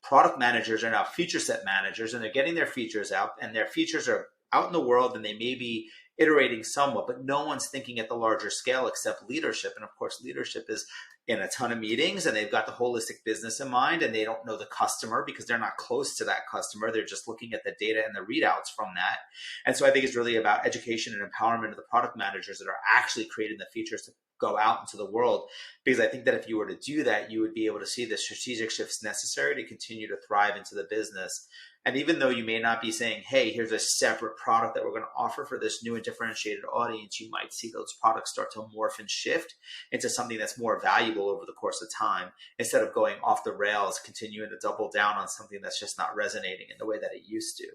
product managers are now feature set managers, and they're getting their features out, and their features are out in the world, and they may be iterating somewhat, but no one's thinking at the larger scale except leadership. And of course, leadership is in a ton of meetings and they've got the holistic business in mind and they don't know the customer because they're not close to that customer. They're just looking at the data and the readouts from that. And so I think it's really about education and empowerment of the product managers that are actually creating the features to go out into the world. Because I think that if you were to do that, you would be able to see the strategic shifts necessary to continue to thrive into the business. And even though you may not be saying, hey, here's a separate product that we're going to offer for this new and differentiated audience, you might see those products start to morph and shift into something that's more valuable over the course of time, instead of going off the rails, continuing to double down on something that's just not resonating in the way that it used to.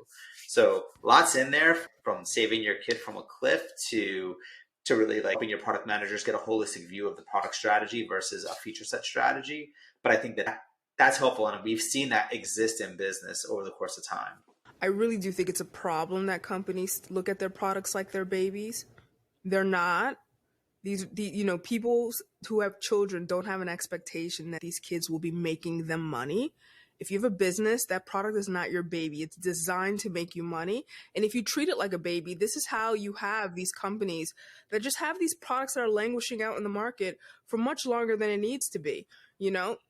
So lots in there, from saving your kid from a cliff to really like helping your product managers get a holistic view of the product strategy versus a feature set strategy. But I think that that's helpful. And we've seen that exist in business over the course of time. I really do think it's a problem that companies look at their products like they're babies. They're not. People who have children don't have an expectation that these kids will be making them money. If you have a business, that product is not your baby. It's designed to make you money. And if you treat it like a baby, this is how you have these companies that just have these products that are languishing out in the market for much longer than it needs to be.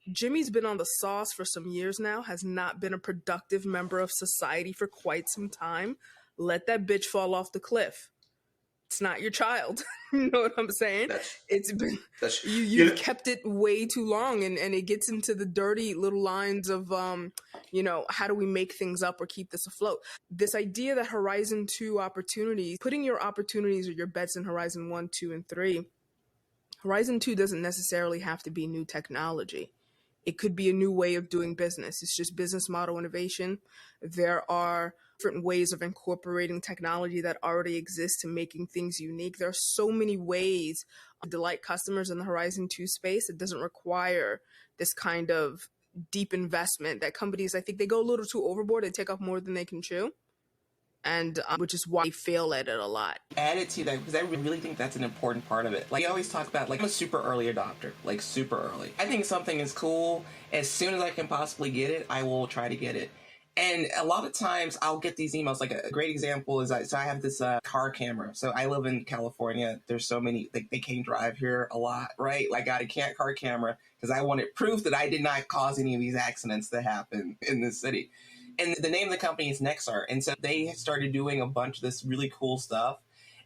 Jimmy's been on the sauce for some years now, has not been a productive member of society for quite some time. Let that bitch fall off the cliff. It's not your child. You know what I'm saying? You've kept it way too long, and it gets into the dirty little lines of, how do we make things up or keep this afloat? This idea that Horizon 2 opportunities, putting your opportunities or your bets in Horizon 1, 2, and 3, Horizon 2 doesn't necessarily have to be new technology. It could be a new way of doing business. It's just business model innovation. There are different ways of incorporating technology that already exists to making things unique. There are so many ways to delight customers in the Horizon 2 space. It doesn't require this kind of deep investment that companies, I think they go a little too overboard. They take off more than they can chew. And which is why they fail at it a lot. Added to that, because I really think that's an important part of it. Like, I always talk about, like, I'm a super early adopter, like, super early. I think something is cool. As soon as I can possibly get it, I will try to get it. And a lot of times I'll get these emails. Like, a great example is, I have this car camera. So I live in California. There's so many, like, they can't drive here a lot, right? Like, I got a car camera because I wanted proof that I did not cause any of these accidents to happen in this city. And the name of the company is Nexar. And so they started doing a bunch of this really cool stuff.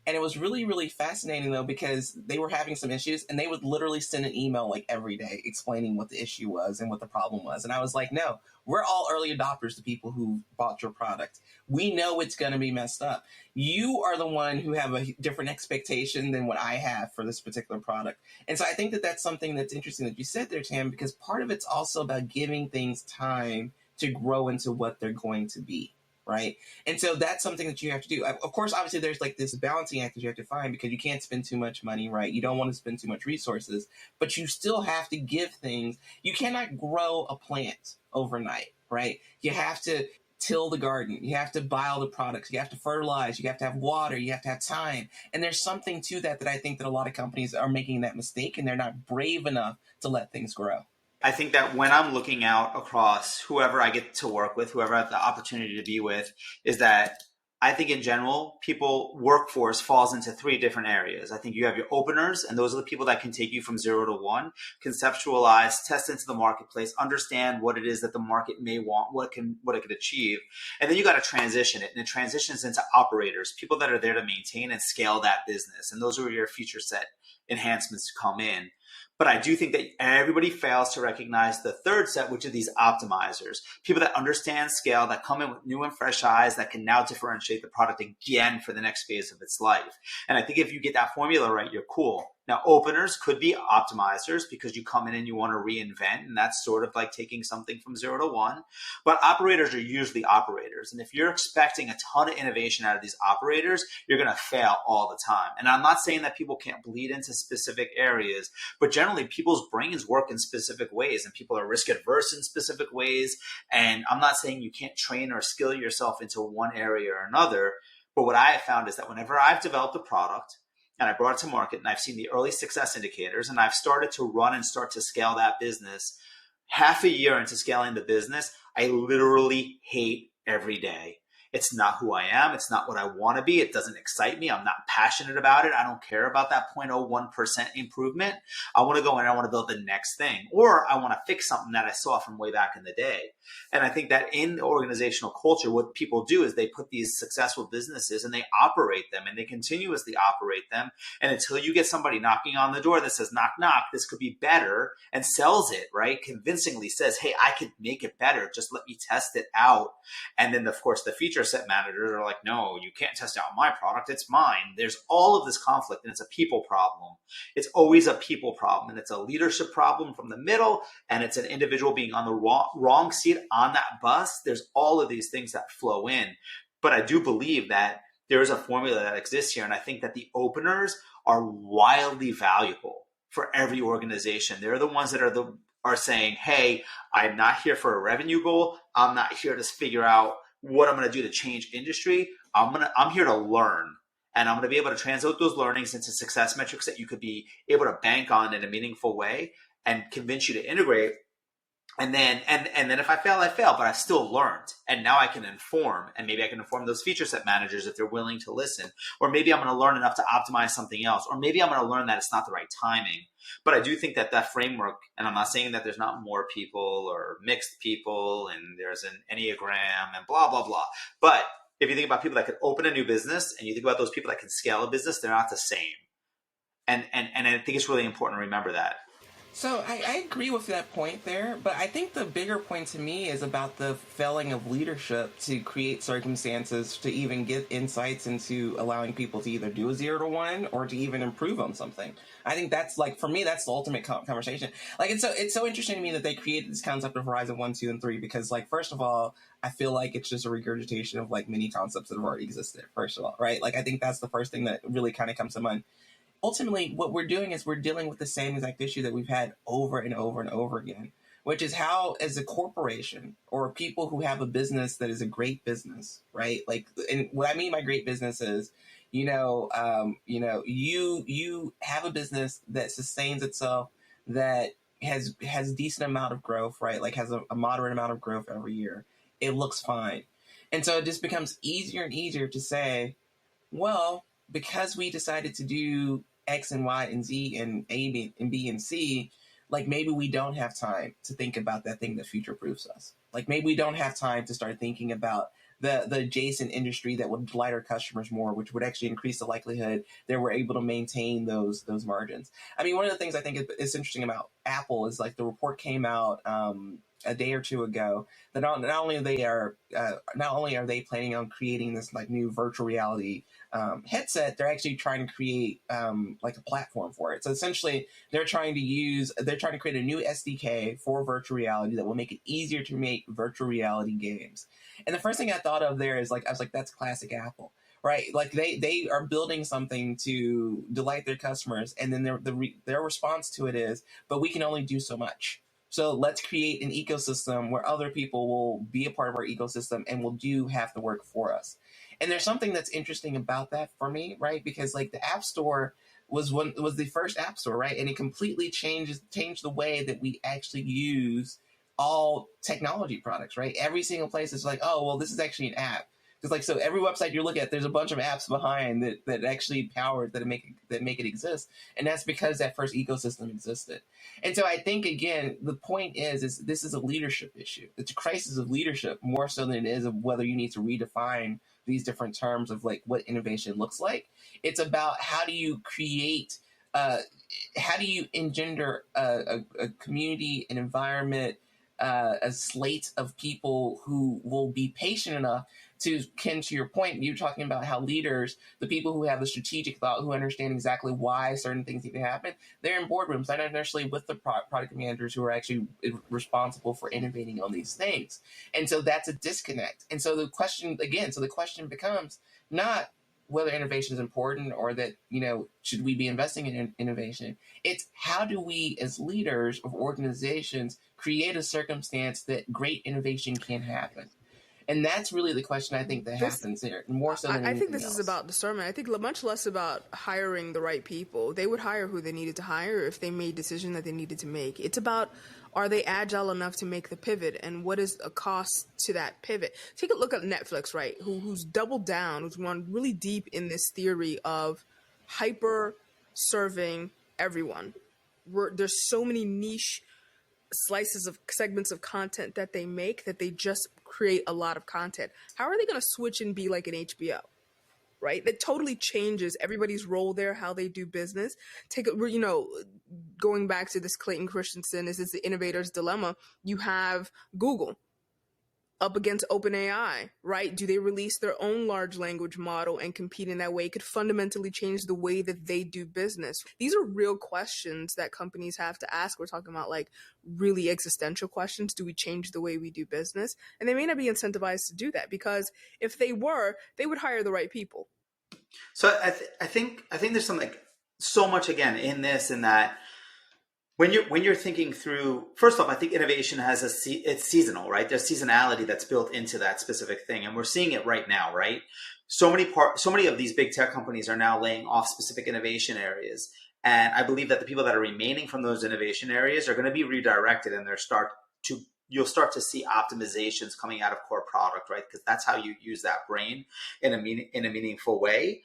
And it was really, really fascinating, though, because they were having some issues and they would literally send an email like every day explaining what the issue was and what the problem was. And I was like, no, we're all early adopters to people who bought your product. We know it's going to be messed up. You are the one who have a different expectation than what I have for this particular product. And so I think that that's something that's interesting that you said there, Tam, because part of it's also about giving things time to grow into what they're going to be, right? And so that's something that you have to do. Of course, obviously, there's like this balancing act that you have to find because you can't spend too much money, right? You don't want to spend too much resources, but you still have to give things. You cannot grow a plant overnight, right? You have to till the garden. You have to buy all the products. You have to fertilize. You have to have water. You have to have time. And there's something to that I think that a lot of companies are making that mistake and they're not brave enough to let things grow. I think that when I'm looking out across whoever I get to work with, whoever I have the opportunity to be with, is that I think in general, workforce falls into three different areas. I think you have your openers, and those are the people that can take you from 0 to 1, conceptualize, test into the marketplace, understand what it is that the market may want, what it could achieve. And then you got to transition it. And it transitions into operators, people that are there to maintain and scale that business. And those are where your feature set enhancements come in. But I do think that everybody fails to recognize the third set, which are these optimizers, people that understand scale, that come in with new and fresh eyes, that can now differentiate the product again for the next phase of its life. And I think if you get that formula right, you're cool. Now, openers could be optimizers because you come in and you want to reinvent, and that's sort of like taking something from 0 to 1. But operators are usually operators. And if you're expecting a ton of innovation out of these operators, you're going to fail all the time. And I'm not saying that people can't bleed into specific areas, but generally people's brains work in specific ways and people are risk adverse in specific ways. And I'm not saying you can't train or skill yourself into one area or another. But what I have found is that whenever I've developed a product, and I brought it to market and I've seen the early success indicators and I've started to run and start to scale that business, half a year into scaling the business, I literally hate every day. It's not who I am. It's not what I want to be. It doesn't excite me. I'm not passionate about it. I don't care about that 0.01% improvement. I want to go in and I want to build the next thing, or I want to fix something that I saw from way back in the day. And I think that in organizational culture, what people do is they put these successful businesses and they operate them and they continuously operate them. And until you get somebody knocking on the door that says, knock, knock, this could be better, and sells it, right? Convincingly says, hey, I could make it better. Just let me test it out. And then, of course, the feature set managers are like, no, you can't test out my product. It's mine. There's all of this conflict, and it's a people problem. It's always a people problem, and it's a leadership problem from the middle, and it's an individual being on the wrong seat on that bus. There's all of these things that flow in. But I do believe that there is a formula that exists here, and I think that the openers are wildly valuable for every organization. They're the ones that are saying, hey, I'm not here for a revenue goal. I'm not here to figure out what I'm going to do to change industry. I'm here to learn. And I'm going to be able to translate those learnings into success metrics that you could be able to bank on in a meaningful way and convince you to integrate. And then if I fail, I fail, but I still learned. And now I can inform, and maybe I can inform those feature set managers if they're willing to listen. Or maybe I'm going to learn enough to optimize something else. Or maybe I'm going to learn that it's not the right timing. But I do think that framework, and I'm not saying that there's not more people or mixed people and there's an Enneagram and blah, blah, blah. But if you think about people that could open a new business and you think about those people that can scale a business, they're not the same. And I think it's really important to remember that. So I agree with that point there, but I think the bigger point to me is about the failing of leadership to create circumstances to even get insights into allowing people to either do a 0 to 1 or to even improve on something. I think that's like, for me, that's the ultimate conversation. Like, it's so interesting to me that they created this concept of Horizon 1, 2, and 3, because, like, first of all, I feel like it's just a regurgitation of like many concepts that have already existed, first of all, right? Like, I think that's the first thing that really kind of comes to mind. Ultimately, what we're doing is we're dealing with the same exact issue that we've had over and over and over again, which is how, as a corporation or people who have a business that is a great business, right? Like, and what I mean by great business is, you have a business that sustains itself, that has decent amount of growth, right? Like has a moderate amount of growth every year. It looks fine. And so it just becomes easier and easier to say, well, because we decided to do X and Y and Z and A and B and C, like maybe we don't have time to think about that thing that future proofs us. Like maybe we don't have time to start thinking about the adjacent industry that would delight our customers more, which would actually increase the likelihood that we're able to maintain those margins. I mean, one of the things I think is interesting about Apple is like the report came out a day or two ago that not only are they planning on creating this like new virtual reality headset, they're actually trying to create like a platform for it. So essentially, they're trying to create a new SDK for virtual reality that will make it easier to make virtual reality games. And the first thing I thought of there is like, I was like, that's classic Apple. Right, like they are building something to delight their customers, and then their response to it is, but we can only do so much. So let's create an ecosystem where other people will be a part of our ecosystem and will do half the work for us. And there's something that's interesting about that for me, right? Because like the App Store was the first App Store, right? And it completely changed the way that we actually use all technology products, right? Every single place is like, oh, well, this is actually an app. Because like, so every website you look at, there's a bunch of apps behind that actually powered that make it exist, and that's because that first ecosystem existed. And so I think again, the point is this is a leadership issue. It's a crisis of leadership more so than it is of whether you need to redefine these different terms of like what innovation looks like. It's about how do you create, how do you engender a community, an environment, a slate of people who will be patient enough to, Ken, to your point, you're talking about how leaders, the people who have the strategic thought, who understand exactly why certain things need to happen, they're in boardrooms. They're not necessarily with the product managers who are actually responsible for innovating on these things. And so that's a disconnect. And so the question becomes not whether innovation is important or that, should we be investing in innovation? It's how do we as leaders of organizations create a circumstance that great innovation can happen? And that's really the question I think that happens here, more so than I think anything this else. is about discernment. I think much less about hiring the right people. They would hire who they needed to hire if they made decision that they needed to make. It's about, are they agile enough to make the pivot, and what is a cost to that pivot? Take a look at Netflix, right? Who's doubled down, who's gone really deep in this theory of hyper serving everyone. There's so many niche slices of segments of content that they make that they just create a lot of content. How are they going to switch and be like an HBO? Right? That totally changes everybody's role there, how they do business. Going back to this Clayton Christensen, is the innovator's dilemma. You have Google up against OpenAI, right? Do they release their own large language model and compete in that way? It could fundamentally change the way that they do business. These are real questions that companies have to ask. We're talking about like really existential questions. Do we change the way we do business? And they may not be incentivized to do that, because if they were, they would hire the right people. So I think there's something so much again in this, in that when you're thinking through, first off, I think innovation has it's seasonal, right? There's seasonality that's built into that specific thing, and we're seeing it right now, right? So many of these big tech companies are now laying off specific innovation areas, and I believe that the people that are remaining from those innovation areas are going to be redirected, and you'll start to see optimizations coming out of core product, right? Because that's how you use that brain in a meaningful way.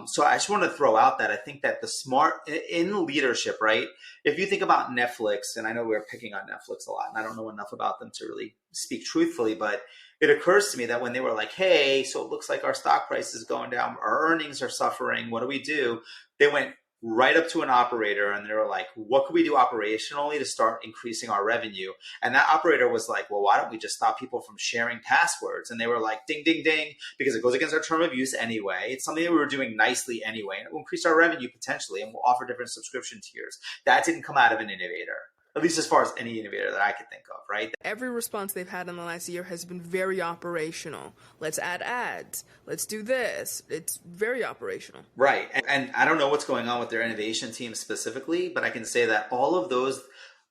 So I just want to throw out that I think that the smart in leadership, right? If you think about Netflix, and I know we're picking on Netflix a lot, and I don't know enough about them to really speak truthfully, but it occurs to me that when they were like, hey, so it looks like our stock price is going down, our earnings are suffering, what do? They went right up to an operator and they were like, what could we do operationally to start increasing our revenue? And that operator was like, well, why don't we just stop people from sharing passwords? And they were like, ding, ding, ding, because it goes against our term of use anyway. It's something that we were doing nicely anyway, and it will increase our revenue potentially, and we'll offer different subscription tiers. That didn't come out of an innovator, at least as far as any innovator that I could think of, right? Every response they've had in the last year has been very operational. Let's add ads. Let's do this. It's very operational. Right. And I don't know what's going on with their innovation team specifically, but I can say that all of those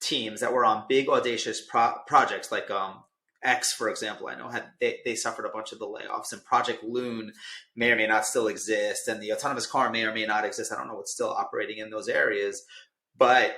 teams that were on big, audacious projects like X, for example, I know they suffered a bunch of the layoffs, and Project Loon may or may not still exist, and the autonomous car may or may not exist. I don't know what's still operating in those areas, but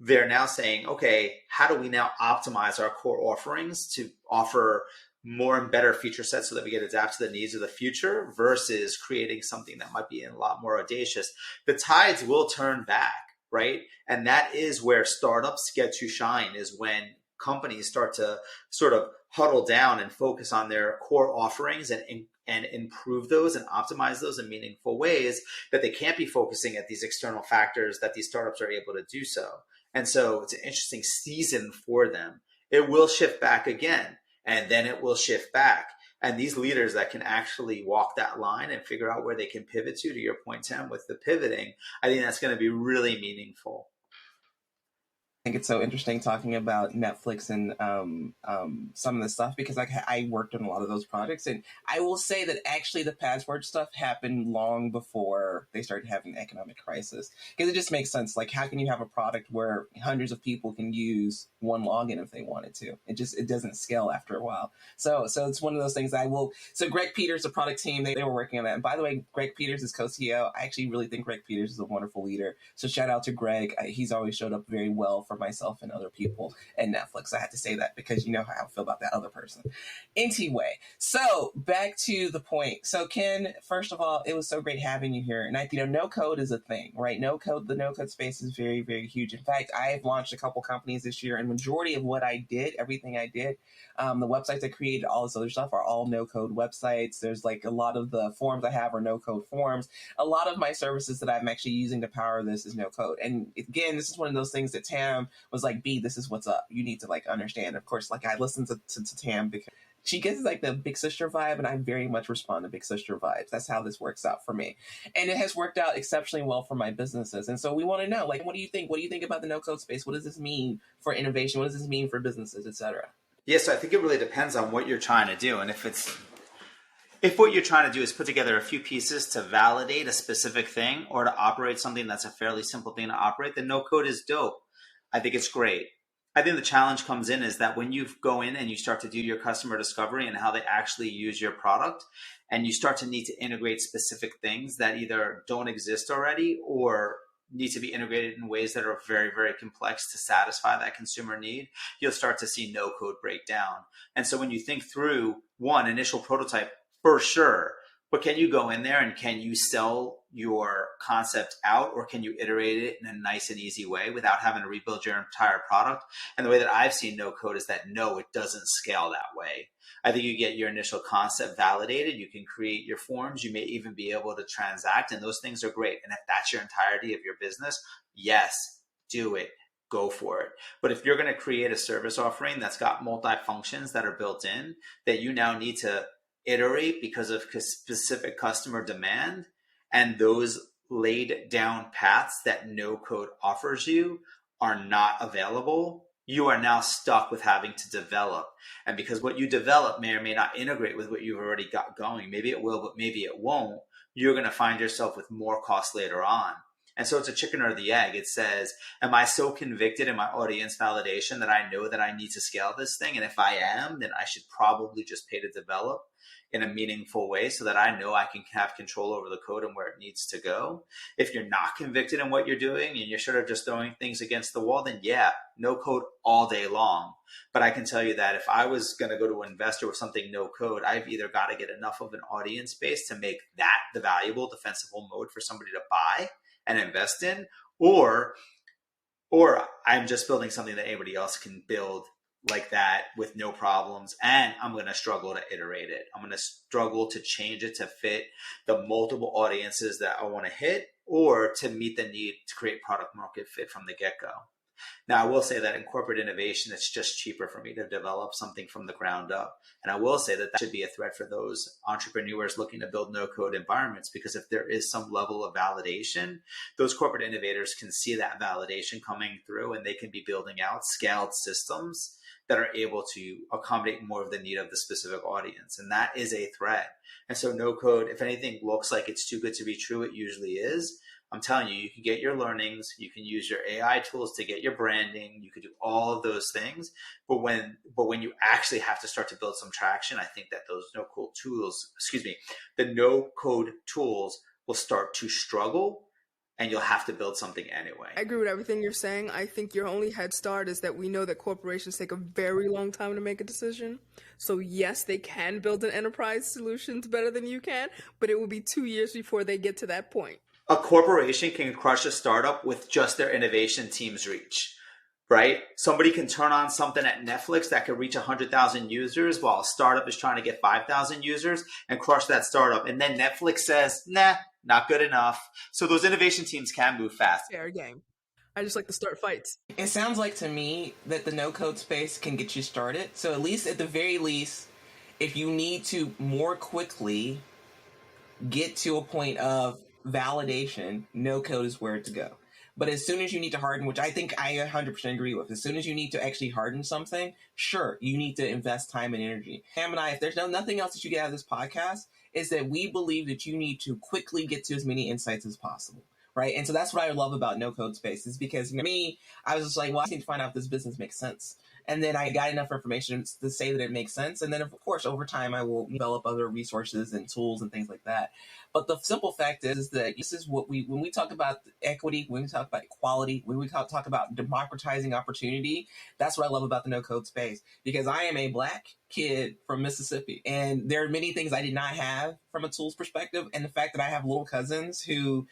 they're now saying, okay, how do we now optimize our core offerings to offer more and better feature sets so that we get adapt to the needs of the future versus creating something that might be a lot more audacious? The tides will turn back, right? And that is where startups get to shine, is when companies start to sort of huddle down and focus on their core offerings and improve those and optimize those in meaningful ways, that they can't be focusing at these external factors, that these startups are able to do so. And so it's an interesting season for them. It will shift back again, and then it will shift back. And these leaders that can actually walk that line and figure out where they can pivot to your point, Tim, with the pivoting, I think that's going to be really meaningful. I think it's so interesting talking about Netflix and some of the stuff, because I worked on a lot of those projects, and I will say that actually the password stuff happened long before they started having the economic crisis, because it just makes sense. Like, how can you have a product where hundreds of people can use one login if they wanted to? It doesn't scale after a while. So it's one of those things. So Greg Peters, the product team, they were working on that. And by the way, Greg Peters is co-CEO. I actually really think Greg Peters is a wonderful leader. So shout out to Greg. He's always showed up very well for myself and other people at Netflix. I had to say that because you know how I feel about that other person. Anyway, so back to the point. So Ken, first of all, it was so great having you here. And no code is a thing, right? The no code space is very, very huge. In fact, I've launched a couple companies this year, and majority of what I did, everything I did, the websites I created, all this other stuff are all no code websites. There's like a lot of the forms I have are no code forms. A lot of my services that I'm actually using to power this is no code. And again, this is one of those things that Tam was like, B, this is what's up. You need to like understand. Of course, like I listened to Tam because she gets like the big sister vibe, and I very much respond to big sister vibes. That's how this works out for me. And it has worked out exceptionally well for my businesses. And so we want to know, like, what do you think? What do you think about the no code space? What does this mean for innovation? What does this mean for businesses, et cetera? Yes, I think it really depends on what you're trying to do. And if what you're trying to do is put together a few pieces to validate a specific thing or to operate something that's a fairly simple thing to operate, then no code is dope. I think it's great. I think the challenge comes in is that when you go in and you start to do your customer discovery and how they actually use your product, and you start to need to integrate specific things that either don't exist already or need to be integrated in ways that are very, very complex to satisfy that consumer need, you'll start to see no code break down. And so when you think through one initial prototype, for sure, but can you go in there and can you sell your concept out, or can you iterate it in a nice and easy way without having to rebuild your entire product? And the way that I've seen no code is that no, it doesn't scale that way. I think you get your initial concept validated. You can create your forms. You may even be able to transact, and those things are great. And if that's your entirety of your business, yes, do it. Go for it. But if you're going to create a service offering that's got multi-functions that are built in that you now need to iterate because of specific customer demand, and those laid down paths that no code offers you are not available, you are now stuck with having to develop. And because what you develop may or may not integrate with what you've already got going, maybe it will, but maybe it won't, you're going to find yourself with more costs later on. And so it's a chicken or the egg. It says, am I so convicted in my audience validation that I know that I need to scale this thing? And if I am, then I should probably just pay to develop in a meaningful way so that I know I can have control over the code and where it needs to go. If you're not convicted in what you're doing and you're sort of just throwing things against the wall, then yeah, no code all day long. But I can tell you that if I was going to go to an investor with something no code, I've either got to get enough of an audience base to make that the valuable defensible mode for somebody to buy and invest in, or I'm just building something that anybody else can build like that with no problems, and I'm going to struggle to iterate it. I'm going to struggle to change it to fit the multiple audiences that I want to hit, or to meet the need to create product market fit from the get-go. Now, I will say that in corporate innovation, it's just cheaper for me to develop something from the ground up. And I will say that that should be a threat for those entrepreneurs looking to build no-code environments, because if there is some level of validation, those corporate innovators can see that validation coming through, and they can be building out scaled systems that are able to accommodate more of the need of the specific audience. And that is a threat. And so no code, if anything looks like it's too good to be true, it usually is. I'm telling you, you can get your learnings, you can use your AI tools to get your branding, you could do all of those things. But when you actually have to start to build some traction, I think that those the no code tools will start to struggle, and you'll have to build something anyway. I agree with everything you're saying. I think your only head start is that we know that corporations take a very long time to make a decision. So yes, they can build an enterprise solutions better than you can, but it will be 2 years before they get to that point. A corporation can crush a startup with just their innovation team's reach, right? Somebody can turn on something at Netflix that could reach 100,000 users while a startup is trying to get 5,000 users and crush that startup. And then Netflix says, nah, not good enough. So those innovation teams can move fast. Fair game. I just like to start fights. It sounds like to me that the no-code space can get you started. So at least, at the very least, if you need to more quickly get to a point of validation, no code is where to go. But as soon as you need to harden, which I think I 100% agree with, as soon as you need to actually harden something, sure, you need to invest time and energy. Ham and I, if there's nothing else that you get out of this podcast, is that we believe that you need to quickly get to as many insights as possible, right? And so that's what I love about no code space, is because me, I was just like, well, I need to find out if this business makes sense. And then I got enough information to say that it makes sense. And then, of course, over time, I will develop other resources and tools and things like that. But the simple fact is that this is what when we talk about equity, when we talk about equality, when we talk about democratizing opportunity, that's what I love about the no-code space. Because I am a Black kid from Mississippi, and there are many things I did not have from a tools perspective. And the fact that I have little cousins who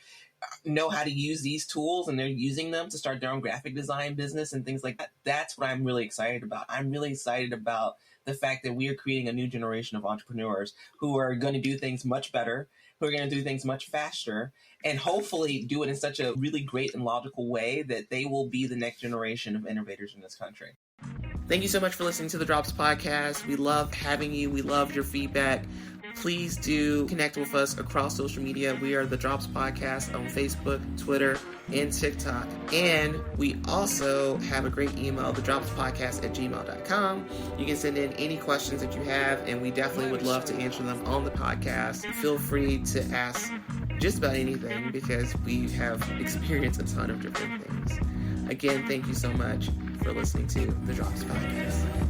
know how to use these tools and they're using them to start their own graphic design business and things like that. That's what I'm really excited about. I'm really excited about the fact that we are creating a new generation of entrepreneurs who are going to do things much better, who are going to do things much faster, and hopefully do it in such a really great and logical way that they will be the next generation of innovators in this country. Thank you so much for listening to the Drops Podcast. We love having you. We love your feedback. Please do connect with us across social media. We are the Drops Podcast on Facebook, Twitter, and TikTok. And we also have a great email, thedropspodcast@gmail.com. You can send in any questions that you have, and we definitely would love to answer them on the podcast. Feel free to ask just about anything because we have experienced a ton of different things. Again, thank you so much for listening to the Drops Podcast.